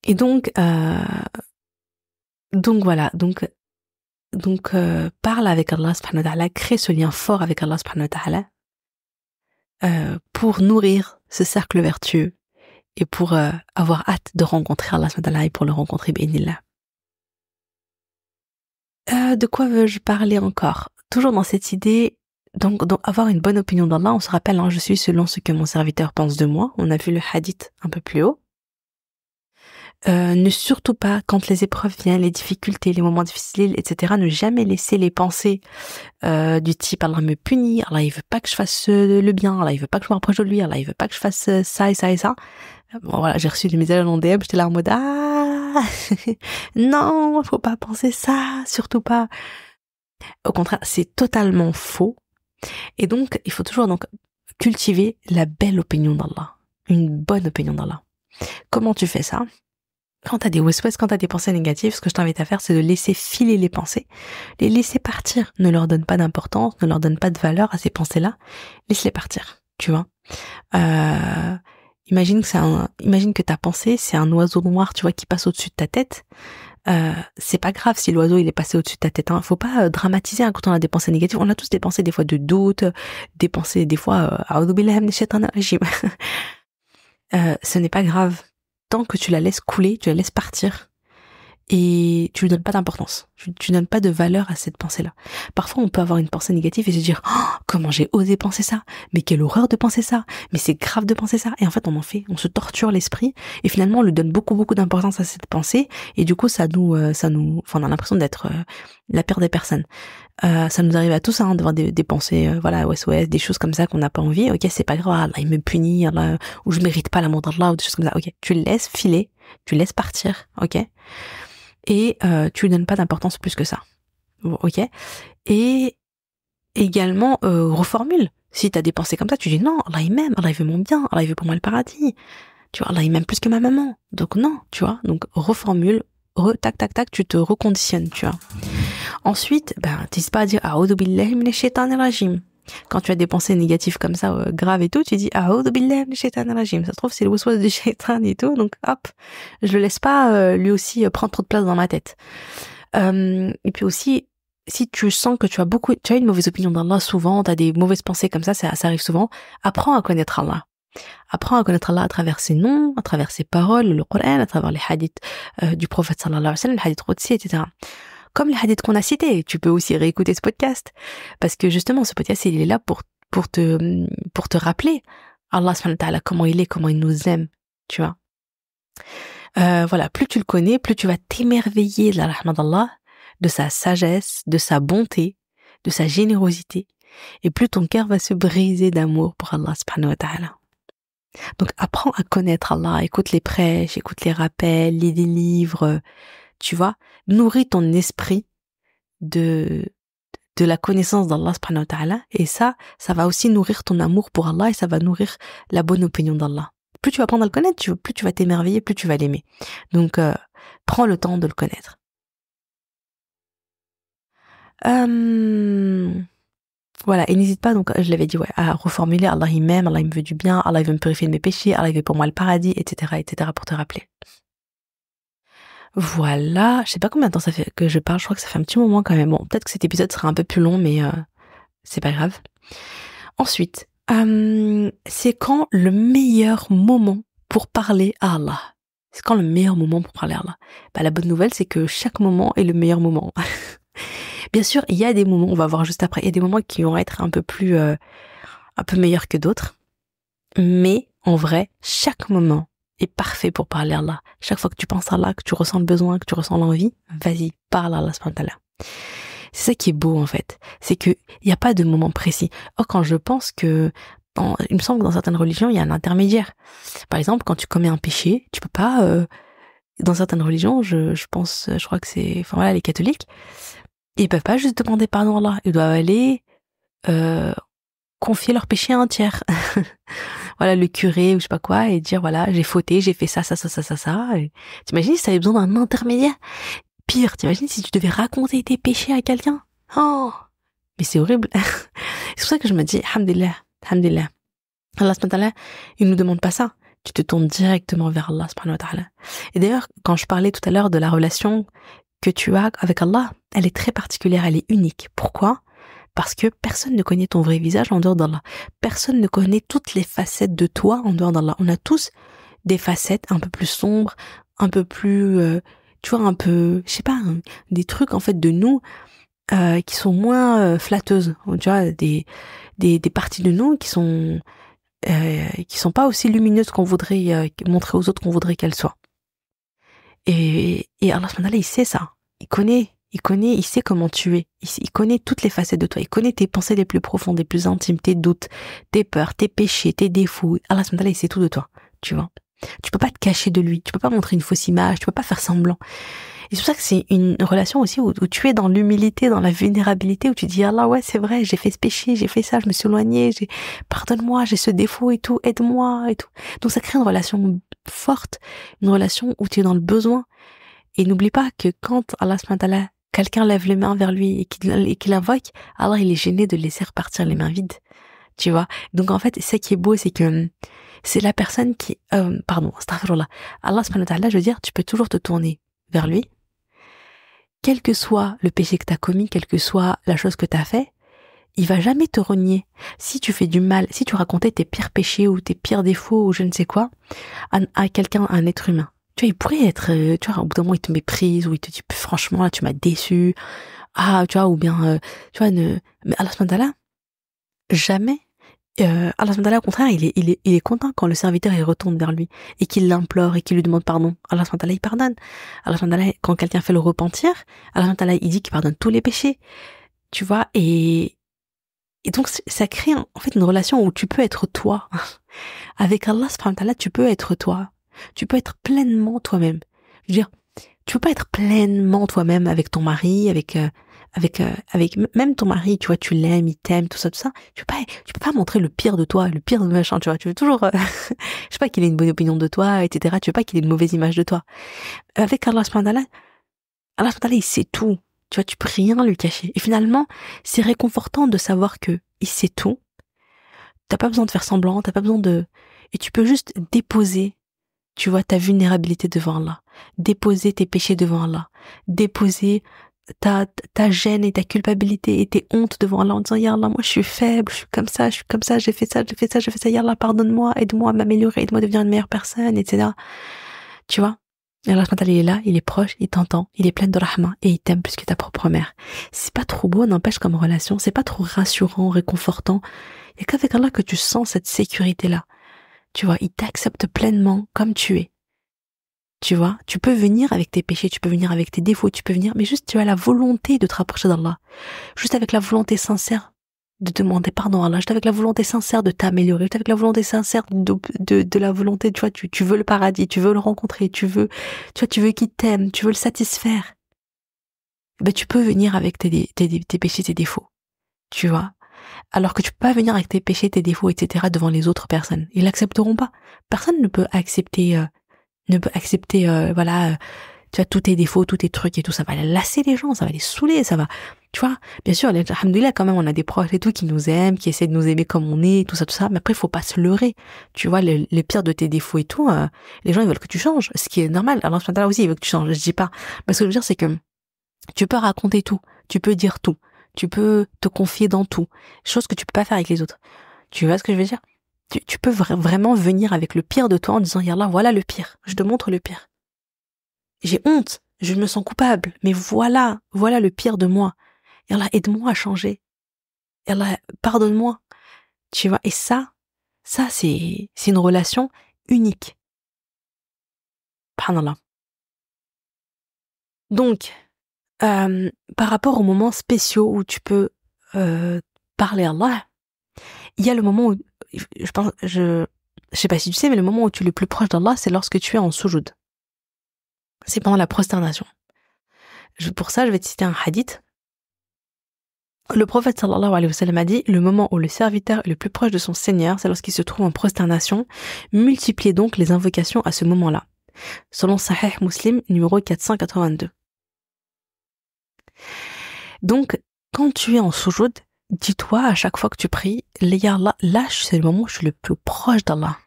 Et donc voilà, parle avec Allah subhanahu wa ta'ala, crée ce lien fort avec Allah subhanahu wa ta'ala, pour nourrir ce cercle vertueux et pour avoir hâte de rencontrer Allah subhanahu wa ta'ala et pour le rencontrer bi'idhnillah. De quoi veux-je parler encore? Toujours dans cette idée, donc avoir une bonne opinion d'Allah. On se rappelle, je suis selon ce que mon serviteur pense de moi. On a vu le hadith un peu plus haut. Ne surtout pas, quand les épreuves viennent, les difficultés, les moments difficiles, etc., ne jamais laisser les pensées du type Allah me punit, Allah il veut pas que je fasse le bien, Allah il veut pas que je me rapproche de lui, Allah il veut pas que je fasse ça et ça et ça. Bon voilà, j'ai reçu des messages en DM, j'étais là en mode non, faut pas penser ça, surtout pas. Au contraire, c'est totalement faux. Et donc, il faut toujours cultiver la belle opinion d'Allah, une bonne opinion d'Allah. Comment tu fais ça? Quand t'as des waswas, quand t'as des pensées négatives, ce que je t'invite à faire, c'est de laisser filer les pensées, les laisser partir. Ne leur donne pas d'importance, ne leur donne pas de valeur à ces pensées-là. Laisse-les partir, tu vois. Imagine que ta pensée, c'est un oiseau noir, tu vois, qui passe au-dessus de ta tête. c'est pas grave si l'oiseau il est passé au-dessus de ta tête, hein. Faut pas dramatiser, hein, quand on a des pensées négatives. On a tous des pensées des fois de doute, des pensées des fois a'oudou billahi minash shaitanir rajim. Ce n'est pas grave tant que tu la laisses couler, tu la laisses partir. Et tu lui donnes pas d'importance. Tu donnes pas de valeur à cette pensée-là. Parfois, on peut avoir une pensée négative et se dire, oh, comment j'ai osé penser ça? Mais quelle horreur de penser ça? Mais c'est grave de penser ça. Et en fait, on se torture l'esprit et finalement, on lui donne beaucoup, beaucoup d'importance à cette pensée. Et du coup, enfin, on a l'impression d'être la pire des personnes. Ça nous arrive à tous, hein, d'avoir des pensées, voilà, OS, des choses comme ça qu'on n'a pas envie. Ok, c'est pas grave, Allah, il me punit, Allah, ou je mérite pas l'amour d'Allah, ou des choses comme ça. Ok, tu le laisses filer, tu le laisses partir, ok? Et tu lui donnes pas d'importance plus que ça. Bon, ok. Et également, reformule. Si t'as des pensées comme ça, tu dis non, Allah il m'aime, Allah il veut mon bien, Allah il veut pour moi le paradis. Tu vois, Allah il m'aime plus que ma maman. Donc non, tu vois. Donc reformule, tac, tac, tac, tu te reconditionnes, tu vois. Ensuite, t'hésites pas à dire a'oudou billahi minash shaitanir rajim. Quand tu as des pensées négatives comme ça, graves et tout, tu dis a'oudou billahi minash shaitanir rajim. Ça se trouve, c'est le waswas du shaitan et tout, donc hop, je le laisse pas lui aussi prendre trop de place dans ma tête. Et puis aussi, si tu sens que tu as une mauvaise opinion d'Allah souvent, tu as des mauvaises pensées comme ça arrive souvent, apprends à connaître Allah. Apprends à connaître Allah à travers ses noms, à travers ses paroles, le Coran, à travers les hadiths du prophète sallallahu alayhi wa sallam, les hadiths qudsi, etc. Comme les hadiths qu'on a cités, tu peux aussi réécouter ce podcast. Parce que justement, ce podcast, il est là pour te rappeler Allah subhanahu wa ta'ala, comment il est, comment il nous aime, tu vois. Voilà, plus tu le connais, plus tu vas t'émerveiller de la rahma d'Allah, de sa sagesse, de sa bonté, de sa générosité, et plus ton cœur va se briser d'amour pour Allah subhanahu wa ta'ala. Donc apprends à connaître Allah, écoute les prêches, écoute les rappels, lis des livres, tu vois, nourris ton esprit de la connaissance d'Allah subhanahu wa ta'ala, et ça va aussi nourrir ton amour pour Allah, et ça va nourrir la bonne opinion d'Allah. Plus tu vas apprendre à le connaître, plus tu vas t'émerveiller, plus tu vas l'aimer. Donc prends le temps de le connaître. Voilà, et n'hésite pas, donc je l'avais dit, ouais, à reformuler Allah il m'aime, Allah il me veut du bien, Allah il veut me purifier de mes péchés, Allah il veut pour moi le paradis, etc., etc., pour te rappeler. Voilà, je sais pas combien de temps ça fait que je parle, je crois que ça fait un petit moment quand même. Bon, peut-être que cet épisode sera un peu plus long, mais c'est pas grave. Ensuite, c'est quand le meilleur moment pour parler à Allah? C'est quand le meilleur moment pour parler à Allah? La bonne nouvelle, c'est que chaque moment est le meilleur moment. Bien sûr, il y a des moments, on va voir juste après, il y a des moments qui vont être un peu meilleurs que d'autres. Mais en vrai, chaque moment est parfait pour parler à Allah. Chaque fois que tu penses à Allah, que tu ressens le besoin, que tu ressens l'envie, vas-y, parle à Allah subhanahu wa ta'ala. C'est ça qui est beau en fait, c'est que il y a pas de moment précis. Or quand je pense que il me semble que dans certaines religions, il y a un intermédiaire. Par exemple, quand tu commets un péché, tu peux pas dans certaines religions, je crois que c'est voilà, les catholiques, ils peuvent pas juste demander pardon à Allah, ils doivent aller confier leur péché à un tiers. Voilà, le curé ou je sais pas quoi, et dire voilà, j'ai fauté, j'ai fait ça. Et t'imagines si t'avais besoin d'un intermédiaire? Pire, t'imagines si tu devais raconter tes péchés à quelqu'un? Oh, mais c'est horrible. C'est pour ça que je me dis, alhamdulillah. Allah subhanahu wa ta'ala, il nous demande pas ça. Tu te tournes directement vers Allah subhanahu wa ta'ala. Et d'ailleurs, quand je parlais tout à l'heure de la relation que tu as avec Allah, elle est très particulière, elle est unique. Pourquoi? Parce que personne ne connaît ton vrai visage en dehors d'Allah. Personne ne connaît toutes les facettes de toi en dehors d'Allah. On a tous des facettes un peu plus sombres, un peu plus, tu vois, un peu, je sais pas, des trucs en fait de nous qui sont moins flatteuses. Tu vois, des parties de nous qui sont pas aussi lumineuses qu'on voudrait montrer aux autres qu'on voudrait qu'elles soient. Et Allah subhanahu wa ta'ala, il sait ça. Il connaît, il sait comment tu es. Il connaît toutes les facettes de toi. Il connaît tes pensées les plus profondes, les plus intimes, tes doutes, tes peurs, tes péchés, tes défauts. Allah subhanahu wa ta'ala, il sait tout de toi. Tu vois. Tu peux pas te cacher de lui. Tu peux pas montrer une fausse image. Tu peux pas faire semblant. Et c'est pour ça que c'est une relation aussi où tu es dans l'humilité, dans la vulnérabilité, où tu dis, Allah, ouais, c'est vrai, j'ai fait ce péché, j'ai fait ça, je me suis éloignée, pardonne-moi, j'ai ce défaut et tout, aide-moi et tout. Donc ça crée une relation forte, une relation où tu es dans le besoin. Et n'oublie pas que quand Allah subhanahu wa ta'ala, quelqu'un lève les mains vers lui et qu'il invoque, Allah, il est gêné de laisser repartir les mains vides. Tu vois? Donc en fait, ce qui est beau, c'est que c'est la personne qui, astaghfirullah. Allah subhanahu wa ta'ala, je veux dire, tu peux toujours te tourner vers lui. quel que soit le péché que t'as commis, quelle que soit la chose que t'as fait, il va jamais te renier. Si tu fais du mal, si tu racontais tes pires péchés ou tes pires défauts ou je ne sais quoi à quelqu'un, à un être humain, tu vois, il pourrait être, tu vois, au bout d'un moment, il te méprise ou il te dit, franchement, là, tu m'as déçu. Ah, tu vois, ou bien, tu vois, mais Allah subhanahu wa ta'ala, jamais. Allah subhanahu wa ta'ala, au contraire, il est content quand le serviteur il retourne vers lui et qu'il l'implore et qu'il lui demande pardon. Allah subhanahu wa ta'ala, il pardonne. Allah subhanahu wa ta'ala, quand quelqu'un fait le repentir, Allah subhanahu wa ta'ala, il dit qu'il pardonne tous les péchés. Tu vois, et donc, ça crée en fait une relation où tu peux être toi. Avec Allah subhanahu wa ta'ala, tu peux être toi. Tu peux être pleinement toi-même. Je veux dire, tu peux pas être pleinement toi-même avec ton mari, avec même ton mari, tu vois, tu l'aimes, il t'aime, tout ça. Tu peux pas montrer le pire de toi, le pire de machin, tu vois. Tu veux toujours, je sais pas qu'il ait une bonne opinion de toi, etc. Tu veux pas qu'il ait une mauvaise image de toi. Avec Allah subhanahu wa ta'ala, Allah subhanahu wa ta'ala, il sait tout. Tu vois, tu peux rien lui cacher. Et finalement, c'est réconfortant de savoir que il sait tout. T'as pas besoin de faire semblant, et tu peux juste déposer, tu vois, ta vulnérabilité devant Allah. Déposer tes péchés devant Allah. Déposer ta gêne et ta culpabilité et tes hontes devant Allah en disant, Ya Allah, moi je suis faible, je suis comme ça, j'ai fait ça, Ya Allah, pardonne-moi, aide-moi à m'améliorer, aide-moi à devenir une meilleure personne, etc. Tu vois? Et Allah subhanahu wa ta'ala, il est là, il est proche, il t'entend, il est plein de rahma et il t'aime plus que ta propre mère. C'est pas trop beau, n'empêche, comme relation, c'est pas trop rassurant, réconfortant. Il y a qu'avec Allah que tu sens cette sécurité-là. Tu vois, il t'accepte pleinement comme tu es. Tu vois, tu peux venir avec tes péchés, tu peux venir avec tes défauts, tu peux venir, mais juste tu as la volonté de te rapprocher d'Allah. Juste avec la volonté sincère de demander pardon à Allah, juste avec la volonté sincère de t'améliorer, juste avec la volonté sincère de la volonté, tu vois, tu veux le paradis, tu veux le rencontrer, tu veux qu'il t'aime, tu veux le satisfaire. Ben, tu peux venir avec tes péchés, tes défauts. Tu vois. Alors que tu peux pas venir avec tes péchés, tes défauts, etc. devant les autres personnes. Ils l'accepteront pas. Personne ne peut accepter, voilà, tu vois, tous tes défauts, tous tes trucs et tout. Ça va lasser les gens, ça va les saouler, ça va, tu vois. Bien sûr, alhamdoulilah, quand même, on a des proches et tout qui nous aiment, qui essaient de nous aimer comme on est, tout ça. Mais après, il faut pas se leurrer. Tu vois, les pires de tes défauts et tout, les gens, ils veulent que tu changes. Ce qui est normal. Alors, là aussi, ils veulent que tu changes. Je dis pas. Parce que ce que je veux dire, c'est que tu peux raconter tout. Tu peux dire tout. Tu peux te confier dans tout. Chose que tu peux pas faire avec les autres. Tu vois ce que je veux dire? Tu peux vraiment venir avec le pire de toi en disant, Yallah, voilà le pire. Je te montre le pire. J'ai honte. Je me sens coupable. Mais voilà le pire de moi. Yallah, aide-moi à changer. Yallah, pardonne-moi. Tu vois? Et ça, c'est une relation unique. Subhanallah. Donc, par rapport aux moments spéciaux où tu peux parler à Allah, il y a le moment où, je sais pas si tu sais, mais le moment où tu es le plus proche d'Allah, c'est lorsque tu es en soujoud. C'est pendant la prosternation. Pour ça, je vais te citer un hadith. Le prophète sallallahu alayhi wa sallam a dit, le moment où le serviteur est le plus proche de son Seigneur, c'est lorsqu'il se trouve en prosternation. Multipliez donc les invocations à ce moment-là. Selon Sahih Muslim, numéro 482. Donc, quand tu es en soujoud, dis-toi à chaque fois que tu pries, Ya Allah, là, c'est le moment où je suis le plus proche d'Allah.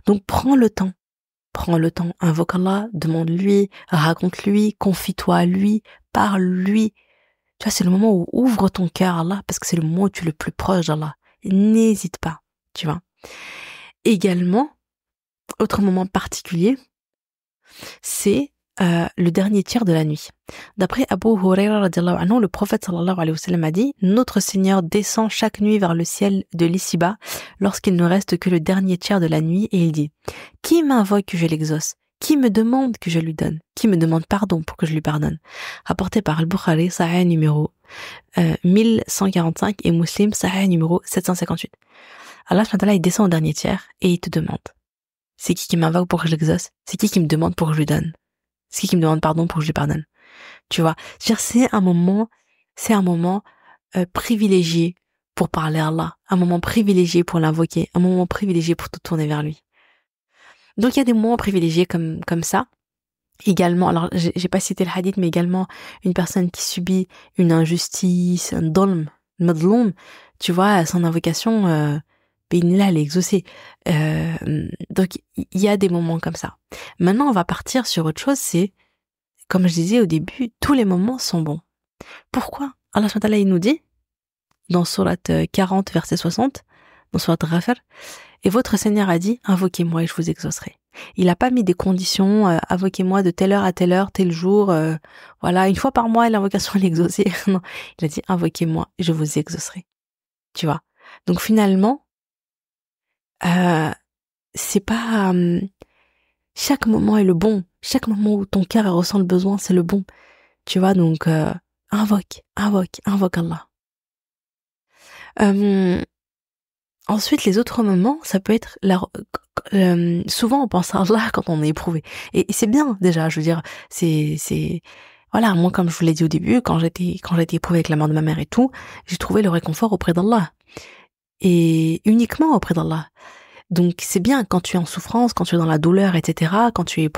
Donc, prends le temps, invoque Allah, demande-lui, raconte-lui, confie-toi à lui, parle-lui. Tu vois, c'est le moment où ouvre ton cœur à Allah, parce que c'est le moment où tu es le plus proche d'Allah. N'hésite pas, tu vois. Également, autre moment particulier, c'est le dernier tiers de la nuit. D'après Abu Huraira radiallahu anhu, le prophète sallallahu alayhi wa sallam a dit, notre Seigneur descend chaque nuit vers le ciel de l'ici-bas lorsqu'il ne reste que le dernier tiers de la nuit et il dit, qui m'invoque que je l'exauce? Qui me demande que je lui donne? Qui me demande pardon pour que je lui pardonne? Rapporté par Al-Bukhari, Sahih numéro 1145 et Muslim, Sahih numéro 758. Allah subhanahu wa ta'ala, il descend au dernier tiers et il te demande, c'est qui m'invoque pour que je l'exauce? C'est qui me demande pour que je lui donne? C'est qui me demande pardon pour que je lui pardonne? Tu vois, c'est un moment privilégié pour parler à Allah, un moment privilégié pour l'invoquer, un moment privilégié pour te tourner vers lui. Donc il y a des moments privilégiés comme ça. Également, alors j'ai pas cité le hadith, mais également une personne qui subit une injustice, un dolm, madloum, tu vois, son invocation, là, elle est exaucée. Donc il y a des moments comme ça. Maintenant, on va partir sur autre chose, c'est comme je disais au début, tous les moments sont bons. Pourquoi? Allah subhanahu wa ta'ala, il nous dit, dans sourate 40, verset 60, dans sourate Ghafir, et votre Seigneur a dit, invoquez-moi et je vous exaucerai. Il n'a pas mis des conditions, invoquez-moi de telle heure à telle heure, tel jour, voilà, une fois par mois, l'invocation est exaucée. Non, il a dit, invoquez-moi et je vous exaucerai. Tu vois? Donc finalement, c'est pas... chaque moment est le bon. Chaque moment où ton cœur ressent le besoin, c'est le bon. Tu vois, donc invoque Allah. Ensuite, les autres moments, ça peut être souvent on pense à Allah quand on est éprouvé. Et c'est bien déjà, je veux dire, c'est voilà, moi comme je vous l'ai dit au début, quand j'étais éprouvée avec la mort de ma mère et tout, j'ai trouvé le réconfort auprès d'Allah. Et uniquement auprès d'Allah. Donc c'est bien quand tu es en souffrance, quand tu es dans la douleur, etc., quand tu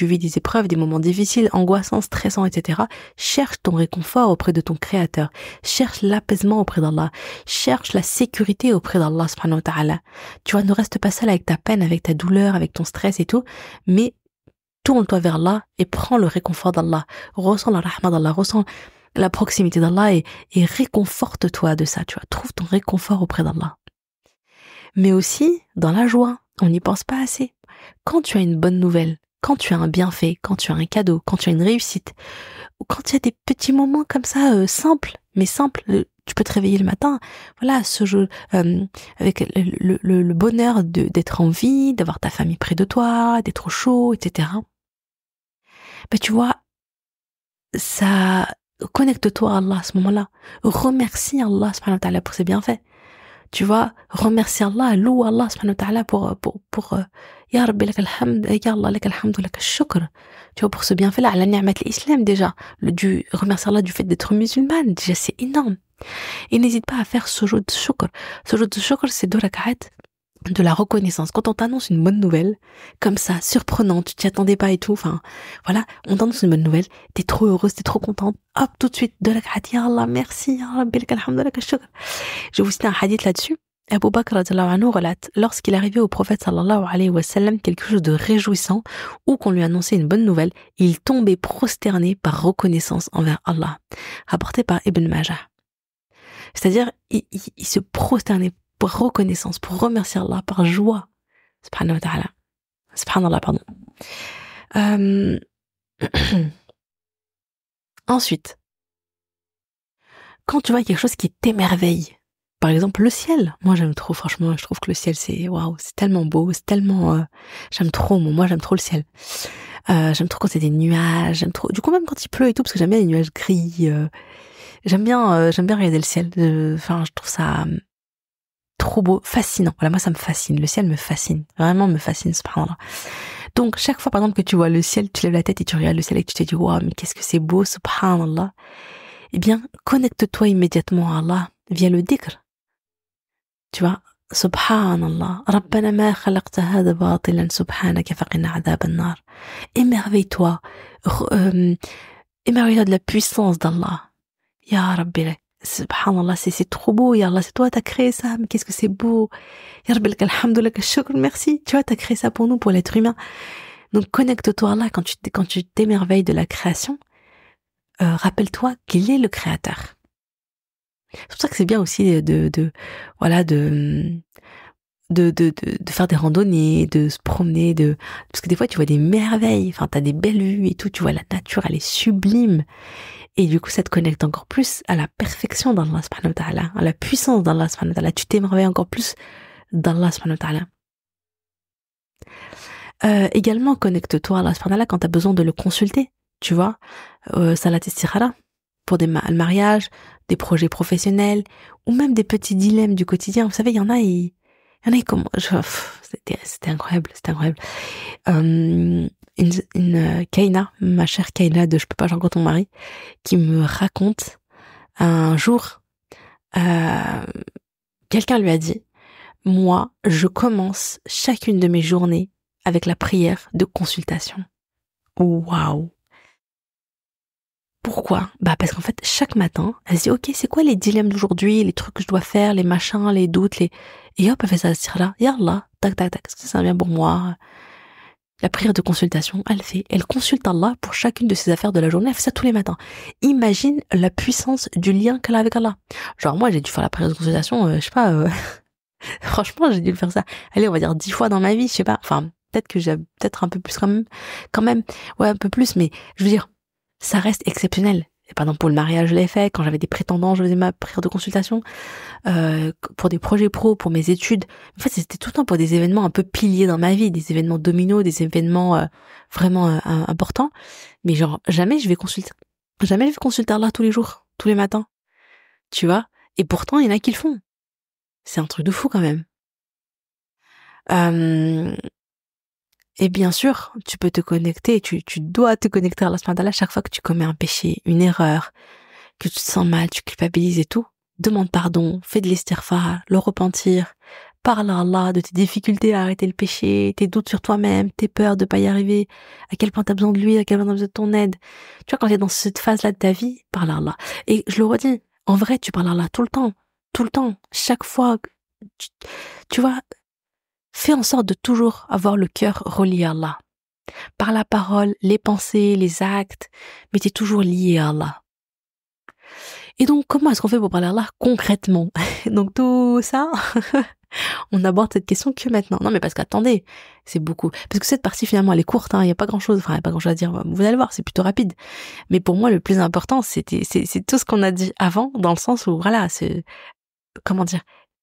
vis des épreuves, des moments difficiles, angoissants, stressants, etc., cherche ton réconfort auprès de ton Créateur, cherche l'apaisement auprès d'Allah, cherche la sécurité auprès d'Allah subhanahu wa ta'ala. Tu vois, ne reste pas seul avec ta peine, avec ta douleur, avec ton stress et tout, mais tourne-toi vers Allah et prends le réconfort d'Allah, ressens la rahma d'Allah, ressens la proximité d'Allah et réconforte-toi de ça, tu vois, trouve ton réconfort auprès d'Allah. Mais aussi dans la joie, on n'y pense pas assez. Quand tu as une bonne nouvelle, quand tu as un bienfait, quand tu as un cadeau, quand tu as une réussite, ou quand il y a des petits moments comme ça, simples, tu peux te réveiller le matin, voilà, ce jeu, avec le bonheur d'être en vie, d'avoir ta famille près de toi, d'être au chaud, etc. Ben, tu vois, ça, connecte-toi à Allah à ce moment-là. Remercie Allah subhanahu wa ta'ala pour ses bienfaits. Tu vois, remercie Allah, loue Allah subhanahu wa ta'ala pour Ya Rabbi lak alhamd, ya Allah lak alhamd, lak al-shukr. Tu vois, pour ce bienfait-là, la ni'mat l'islam déjà, remercier Allah du fait d'être musulmane, déjà c'est énorme. Et n'hésite pas à faire ce jeu de shukr. Ce jeu de shukr, c'est 2 rak'at de la reconnaissance. Quand on t'annonce une bonne nouvelle, comme ça, surprenante, tu t'y attendais pas et tout, enfin, voilà, on t'annonce une bonne nouvelle, t'es trop heureuse, t'es trop contente, hop, tout de suite, 2 rak'at, ya Allah, merci, ya Rabbi lak alhamd, lak al-shukr. Je vais vous citer un hadith là-dessus. Abu Bakr radhiyallahu anhu relate, lorsqu'il arrivait au prophète sallallahu alayhi wa sallam quelque chose de réjouissant ou qu'on lui annonçait une bonne nouvelle, il tombait prosterné par reconnaissance envers Allah. Rapporté par Ibn Majah. C'est-à-dire, il se prosternait pour reconnaissance, pour remercier Allah, par joie. Subhanahu wa ta'ala. Subhanallah, pardon. Ensuite, quand tu vois quelque chose qui t'émerveille, par exemple le ciel, moi j'aime trop, franchement, je trouve que le ciel c'est waouh, c'est tellement beau, c'est tellement, j'aime trop, moi j'aime trop le ciel. J'aime trop quand c'est des nuages, j'aime trop. Du coup même quand il pleut et tout, parce que j'aime bien les nuages gris. J'aime bien regarder le ciel. Enfin, je trouve ça trop beau, fascinant. Voilà, moi ça me fascine. Le ciel me fascine, vraiment me fascine, subhanallah. Donc chaque fois par exemple que tu vois le ciel, tu lèves la tête et tu regardes le ciel et tu te dis waouh, mais qu'est-ce que c'est beau, subhanallah. Eh bien, connecte-toi immédiatement à Allah via le dhikr. Tu vois, subhanallah, rabbana ma khalaqta hadha batilan subhanaka faqina adhab an-nar. Émerveille-toi, émerveille-toi de la puissance d'Allah. Ya Rabbi, subhanallah, c'est trop beau, Ya Allah, c'est toi, t'as créé ça, mais qu'est-ce que c'est beau. Ya Rabbi, lak alhamdu, lak al-shukr, merci. Tu vois, t'as créé ça pour nous, pour l'être humain. Donc connecte-toi à Allah quand tu t'émerveilles de la création. Rappelle-toi qu'il est le créateur. C'est pour ça que c'est bien aussi de faire des randonnées, de se promener, parce que des fois tu vois des merveilles, enfin t'as des belles vues et tout, tu vois la nature, elle est sublime. Et du coup, ça te connecte encore plus à la perfection d'Allah subhanahu wa ta'ala, à la puissance d'Allah subhanahu wa ta'ala. Tu t'émerveilles encore plus d'Allah subhanahu wa ta'ala. Également, connecte-toi à Allah subhanahu wa ta'ala quand tu as besoin de le consulter, tu vois. Salat istikhara, pour des mariages, des projets professionnels, ou même des petits dilemmes du quotidien. Vous savez, il y en a, c'était incroyable. Une Kaina, ma chère Kaina de Je peux pas, j'en ton mari, qui me raconte un jour, quelqu'un lui a dit, moi, je commence chacune de mes journées avec la prière de consultation. Waouh! Pourquoi? Parce qu'en fait, chaque matin, elle se dit, ok, c'est quoi les dilemmes d'aujourd'hui, les trucs que je dois faire, les machins, les doutes, et hop, elle fait ça, là, ya Allah, tac, tac, tac, est-ce que ça vient pour moi? La prière de consultation, elle consulte Allah pour chacune de ses affaires de la journée, elle fait ça tous les matins. Imagine la puissance du lien qu'elle a avec Allah. Genre moi, j'ai dû faire la prière de consultation, je sais pas, franchement, j'ai dû le faire ça. Allez, on va dire 10 fois dans ma vie, je sais pas. Enfin, peut-être que j'ai peut-être un peu plus quand même. Ouais, un peu plus, mais je veux dire, ça reste exceptionnel. Et par exemple, pour le mariage, je l'ai fait. Quand j'avais des prétendants, je faisais ma prière de consultation. Pour des projets pro, pour mes études. En fait, c'était tout le temps pour des événements un peu piliers dans ma vie, des événements dominos, des événements vraiment importants. Mais genre, jamais je vais consulter Allah tous les jours, tous les matins. Tu vois? Et pourtant, il y en a qui le font. C'est un truc de fou quand même. Et bien sûr, tu peux te connecter, tu dois te connecter à Allah subhanahu wa ta'ala chaque fois que tu commets un péché, une erreur, que tu te sens mal, tu culpabilises et tout. Demande pardon, fais de l'istighfar, le repentir, parle à Allah de tes difficultés à arrêter le péché, tes doutes sur toi-même, tes peurs de pas y arriver, à quel point t'as besoin de lui, à quel point t'as besoin de ton aide. Tu vois, quand t'es dans cette phase-là de ta vie, parle à Allah. Et je le redis, en vrai, tu parles à Allah tout le temps, chaque fois. Tu vois, fais en sorte de toujours avoir le cœur relié à Allah. Par la parole, les pensées, les actes, mais t'es toujours lié à Allah. Et donc, comment est-ce qu'on fait pour parler à Allah concrètement? Donc tout ça, on aborde cette question que maintenant. Non, mais parce qu'attendez, c'est beaucoup. Parce que cette partie, finalement, elle est courte, hein, il n'y a pas grand-chose, enfin, il n'y a pas grand-chose à dire, vous allez voir, c'est plutôt rapide. Mais pour moi, le plus important, c'est tout ce qu'on a dit avant, dans le sens où, voilà, c'est, comment dire,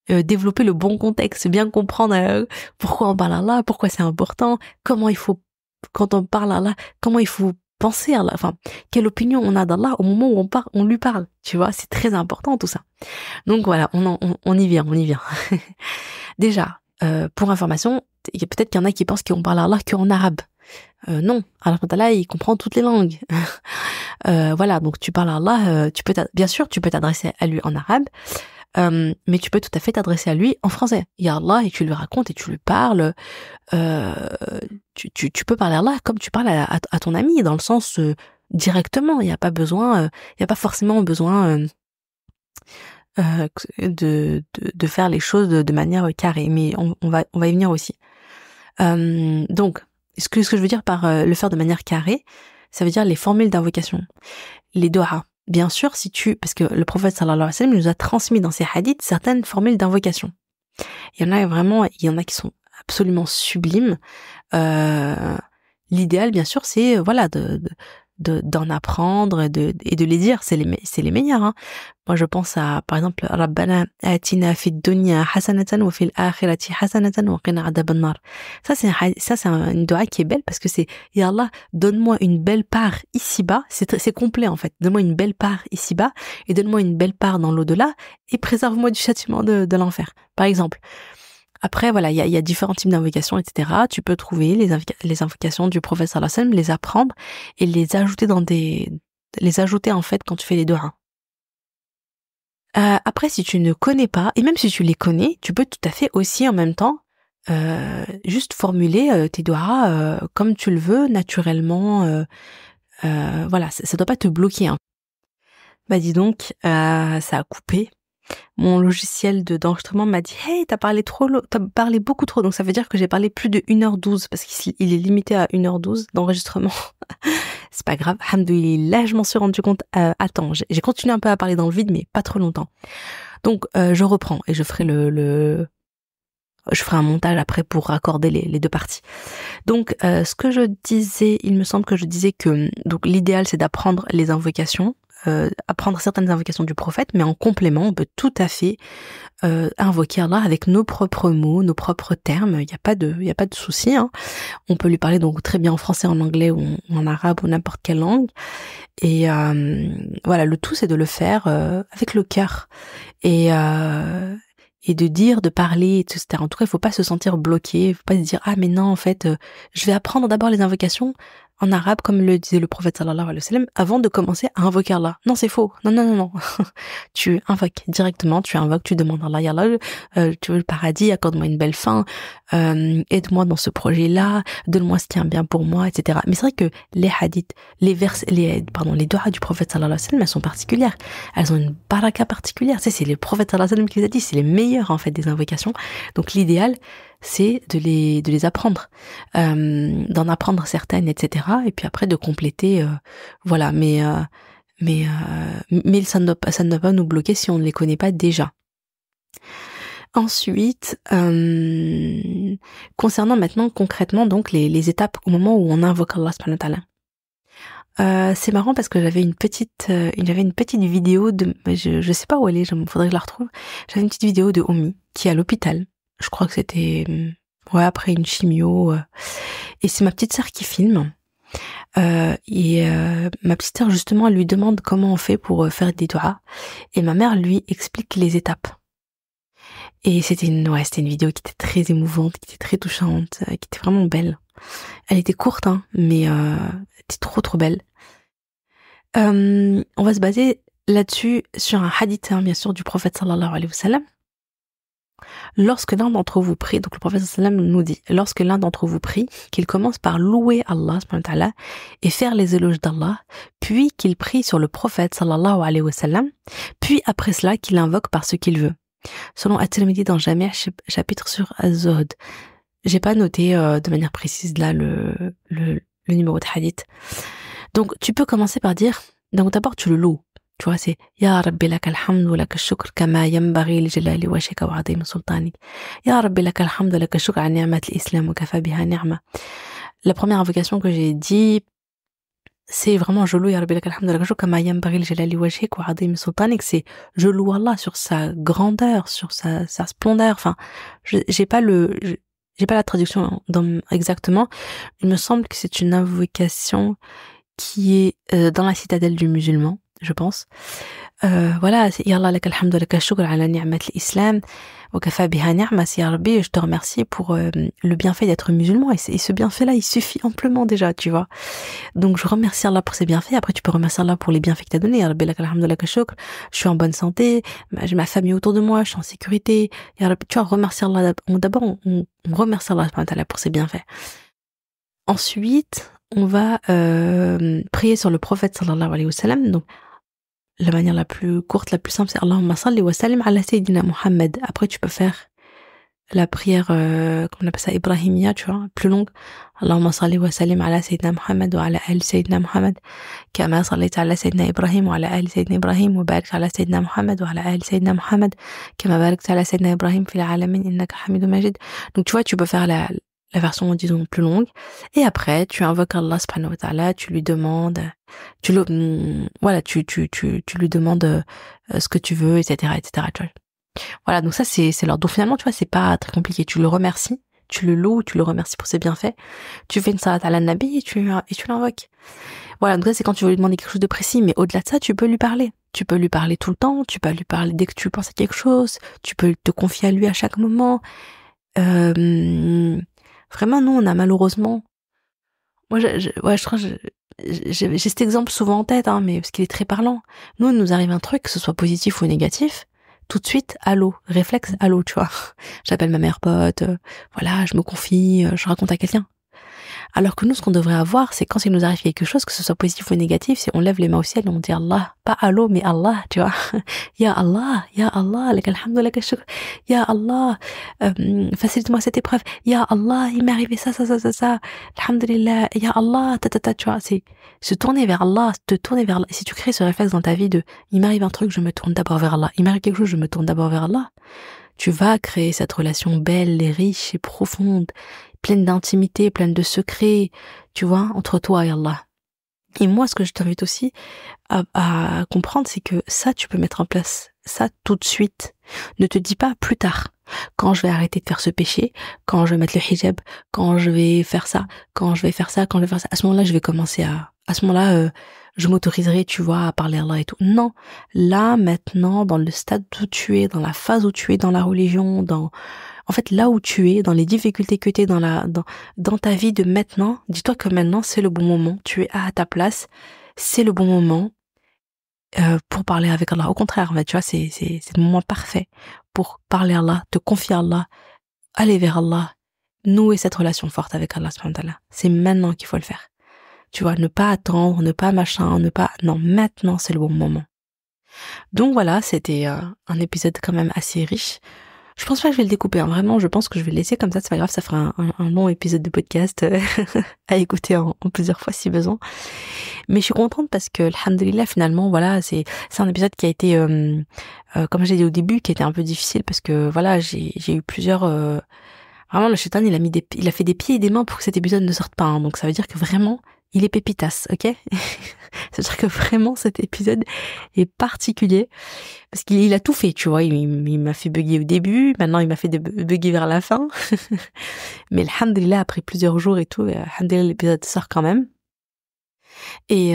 développer le bon contexte, bien comprendre pourquoi on parle à Allah, pourquoi c'est important, comment il faut, quand on parle à Allah, comment il faut penser à Allah, enfin, quelle opinion on a d'Allah au moment où on lui parle, tu vois, c'est très important tout ça. Donc voilà, on y vient. Déjà, pour information, peut-être qu'il y en a qui pensent qu'on parle à Allah qu'en arabe. Non, Allah, il comprend toutes les langues. Voilà, donc tu parles à Allah, bien sûr, tu peux t'adresser à lui en arabe, mais tu peux tout à fait t'adresser à lui en français. Il y a Allah et tu lui racontes et tu lui parles. Tu peux parler à Allah comme tu parles à ton ami, dans le sens directement. Il n'y a pas besoin, il n'y a pas forcément besoin de faire les choses de manière carrée. Mais on va y venir aussi. Donc, ce que je veux dire par le faire de manière carrée, ça veut dire les formules d'invocation, les doha. Bien sûr, parce que le prophète sallallahu alayhi wa sallam nous a transmis dans ses hadiths certaines formules d'invocation. Il y en a qui sont absolument sublimes. L'idéal, bien sûr, c'est, voilà, d'en apprendre et de les dire. C'est les meilleurs, hein. Moi, je pense à, par exemple, Rabbana atina fid dunya hasanatan wa fil akhirati hasanatan wa qina adhaban nar. Ça, c'est une dua qui est belle parce que c'est, ya Allah, donne-moi une belle part ici-bas. C'est complet, en fait. Donne-moi une belle part ici-bas et donne-moi une belle part dans l'au-delà et préserve-moi du châtiment de l'enfer. Par exemple. Après, voilà, il y a différents types d'invocations, etc. Tu peux trouver les invocations du prophète sallallahu alayhi wa sallam, les apprendre et les ajouter en fait quand tu fais les doigts. Après, si tu ne connais pas, et même si tu les connais, tu peux tout à fait aussi en même temps juste formuler tes doigts comme tu le veux, naturellement. Voilà, ça doit pas te bloquer, hein. Bah dis donc, ça a coupé. Mon logiciel d'enregistrement m'a dit « Hey, t'as parlé beaucoup trop ». Donc ça veut dire que j'ai parlé plus de 1h12 parce qu'il est limité à 1h12 d'enregistrement. C'est pas grave, alhamdoulilah, je m'en suis rendu compte à temps. J'ai continué un peu à parler dans le vide, mais pas trop longtemps. Donc je reprends et je ferai je ferai un montage après pour raccorder les deux parties. Donc ce que je disais, il me semble que je disais que donc l'idéal c'est d'apprendre les invocations, apprendre certaines invocations du prophète, mais en complément, on peut tout à fait invoquer Allah avec nos propres mots, nos propres termes. Il y a pas de souci, hein. On peut lui parler donc très bien en français, en anglais ou en arabe ou n'importe quelle langue. Et voilà, le tout c'est de le faire avec le cœur et de parler, etc. En tout cas, il faut pas se sentir bloqué, il faut pas se dire ah mais non en fait, je vais apprendre d'abord les invocations en arabe, comme le disait le prophète sallallahu alayhi wa sallam, avant de commencer à invoquer Allah. Non, c'est faux. Non. Tu invoques directement, tu demandes à Allah, ya Allah, tu veux le paradis, accorde-moi une belle fin, aide-moi dans ce projet-là, donne-moi ce qui est bien pour moi, etc. Mais c'est vrai que les hadiths, les doigts du prophète sallallahu alayhi wa sallam, elles sont particulières. Elles ont une baraka particulière. Tu sais, c'est le prophète sallallahu alayhi wa sallam qui les a dit, c'est les meilleurs en fait des invocations. Donc l'idéal, c'est de les apprendre, d'en apprendre certaines, etc. Et puis après de compléter, voilà. Mais ça ne doit pas nous bloquer si on ne les connaît pas déjà. Ensuite, concernant maintenant concrètement donc les étapes au moment où on invoque Allah subhanahu wa ta'ala. C'est marrant parce que j'avais une petite vidéo de, je sais pas où elle est, faudrait que je la retrouve. J'avais une petite vidéo de Omi qui est à l'hôpital. Je crois que c'était après une chimio, et c'est ma petite sœur qui filme. Et ma petite sœur justement, elle lui demande comment on fait pour faire des doigts, et ma mère lui explique les étapes. Et c'était une vidéo qui était très émouvante, qui était très touchante, qui était vraiment belle. Elle était courte, hein, mais elle était trop belle. On va se baser là-dessus sur un hadith, hein, bien sûr, du prophète sallallahu alayhi wa sallam. Lorsque l'un d'entre vous prie, donc le prophète sallallahu alayhi wa sallam nous dit, lorsque l'un d'entre vous prie, qu'il commence par louer Allah subhanahu wa ta'ala et faire les éloges d'Allah, puis qu'il prie sur le prophète sallallahu alayhi wa sallam, puis après cela qu'il invoque par ce qu'il veut. Selon At-Tirmidhi dans Jami' chapitre sur Az-Zuhd. J'ai pas noté de manière précise là le numéro de hadith. Donc tu peux commencer par dire, donc d'abord tu le loues. Tu vois, c'est Ya Rabbi lakal hamd wa lakal shukr kama yanbaghi li jalali wajhika wa 'azimi sultanik. Ya Rabbi lakal hamd wa lakal shukr 'ala ni'mat al-islam wa kafa biha ni'ma. La première invocation que j'ai dit, c'est vraiment je loue Ya Rabbi lakal hamd wa lakal shukr kama yanbaghi li jalali wajhika wa 'azimi sultanik, c'est je loue Allah sur sa grandeur, sur sa splendeur. Enfin, j'ai pas la traduction exactement. Il me semble que c'est une invocation qui est dans la citadelle du musulman, je pense. Voilà, c'est Ya Allah lakal hamd wa lakal shukr ala ni'mat al-islam wa kafa biha ni'ma. C'est Ya Rabbi, je te remercie pour le bienfait d'être musulman, et ce bienfait-là, il suffit amplement déjà, tu vois. Donc je remercie Allah pour ses bienfaits. Après tu peux remercier Allah pour les bienfaits qu'il t'a donnés. Ya Rabbi lakal hamd wa lakal shukr, je suis en bonne santé, j'ai ma famille autour de moi, je suis en sécurité. Ya Rabbi, tu vois, remercier Allah d'abord, on remercie Allah subhanahu wa ta'ala pour ses bienfaits. Ensuite, on va prier sur le prophète sallallahu alayhi wa sallam. Donc la manière la plus courte, la plus simple, c'est Allahumma salli wa sallim ala sayyidina Muhammad. Après tu peux faire la prière, comment on appelle ça, Ibrahimia, tu vois, plus longue. Allahumma salli wa sallim ala sayyidina Muhammad wa ala ali sayyidina Muhammad kama sallayta ala sayyidina Ibrahim wa ala ali sayyidina Ibrahim wa barik ala sayyidina Muhammad wa ala ali sayyidina Muhammad kama barakta ala sayyidina Ibrahim fil alamin innaka hamidun majid. Donc tu vois, tu peux faire la version, disons, plus longue. Et après, tu invoques Allah subhanahu wa ta'ala, tu lui demandes, tu lui demandes ce que tu veux, etc., etc. Tu vois. Voilà, donc ça, c'est l'ordre. Donc finalement, tu vois, c'est pas très compliqué. Tu le remercies, tu le loues, tu le remercies pour ses bienfaits. Tu fais une salat à la nabi et tu l'invoques. Voilà, donc ça, c'est quand tu veux lui demander quelque chose de précis. Mais au-delà de ça, tu peux lui parler. Tu peux lui parler tout le temps, tu peux lui parler dès que tu penses à quelque chose, tu peux te confier à lui à chaque moment. Vraiment, nous, on a malheureusement... Moi, je crois que j'ai cet exemple souvent en tête, hein, mais parce qu'il est très parlant. Nous, il nous arrive un truc, que ce soit positif ou négatif, tout de suite, allô, réflexe, allô, tu vois. J'appelle ma meilleure pote, voilà, je me confie, je raconte à quelqu'un. Alors que nous, ce qu'on devrait avoir, c'est quand il nous arrive quelque chose, que ce soit positif ou négatif, c'est on lève les mains au ciel et on dit Allah, pas allô, mais Allah, tu vois. Ya Allah, lakal hamd wa lakal shukr. Ya Allah, facilite-moi cette épreuve. Ya Allah, il m'est arrivé ça. Alhamdulillah, Ya Allah, tu vois, c'est se tourner vers Allah, Si tu crées ce réflexe dans ta vie de, il m'arrive un truc, je me tourne d'abord vers Allah. Il m'arrive quelque chose, je me tourne d'abord vers Allah. Tu vas créer cette relation belle et riche et profonde, pleine d'intimité, pleine de secrets, tu vois, entre toi et Allah. Et moi, ce que je t'invite aussi à comprendre, c'est que ça, tu peux mettre en place ça tout de suite. Ne te dis pas plus tard, quand je vais arrêter de faire ce péché, quand je vais mettre le hijab, quand je vais faire ça, quand je vais faire ça. À ce moment-là, je vais commencer à ce moment-là, je m'autoriserai, tu vois, à parler à Allah et tout. Non. Là, maintenant, dans le stade où tu es, dans la phase où tu es dans la religion, en fait, là où tu es, dans les difficultés que tu es dans ta vie de maintenant, dis-toi que maintenant, c'est le bon moment. Tu es à ta place. C'est le bon moment, pour parler avec Allah. Au contraire, en fait, tu vois, c'est le moment parfait pour parler à Allah, te confier à Allah, aller vers Allah nouer cette relation forte avec Allah subhanahu wa ta'ala. C'est maintenant qu'il faut le faire. Tu vois, ne pas attendre, ne pas machin, non, maintenant c'est le bon moment. Donc voilà, c'était un épisode quand même assez riche. Je pense pas que je vais le découper, hein. Vraiment, je pense que je vais le laisser comme ça, c'est pas grave, ça fera un long épisode de podcast à écouter en plusieurs fois si besoin. Mais je suis contente parce que, alhamdoulilah, finalement, voilà, c'est un épisode qui a été, comme j'ai dit au début, qui a été un peu difficile parce que, voilà, j'ai eu plusieurs... Vraiment, le shaitan, il a fait des pieds et des mains pour que cet épisode ne sorte pas, hein. Donc ça veut dire que vraiment, il est pépitas, ok? Ça veut dire que vraiment, cet épisode est particulier parce qu'il a tout fait, tu vois. Il m'a fait bugger au début, maintenant il m'a fait bugger vers la fin. Mais alhamdoulilah, après plusieurs jours et tout, alhamdoulilah, l'épisode sort quand même. Et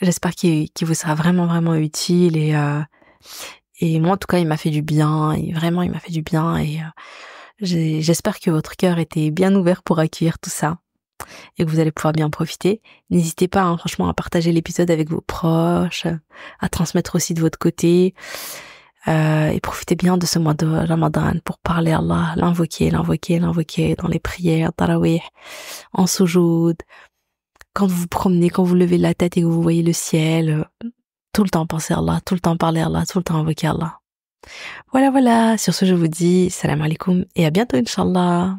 j'espère qu'il vous sera vraiment, vraiment utile. Et moi, en tout cas, il m'a fait du bien. Et vraiment, il m'a fait du bien. Et j'espère que votre cœur était bien ouvert pour accueillir tout ça. Et que vous allez pouvoir bien profiter. N'hésitez pas, hein, franchement, à partager l'épisode avec vos proches, à transmettre aussi de votre côté. Et profitez bien de ce mois de Ramadan pour parler à Allah, l'invoquer dans les prières, tarawih, en soujoud, quand vous vous promenez, quand vous levez la tête et que vous voyez le ciel, tout le temps pensez à Allah, tout le temps parler à Allah, tout le temps invoquer Allah. Voilà, sur ce je vous dis salam alaikum et à bientôt Inch'Allah.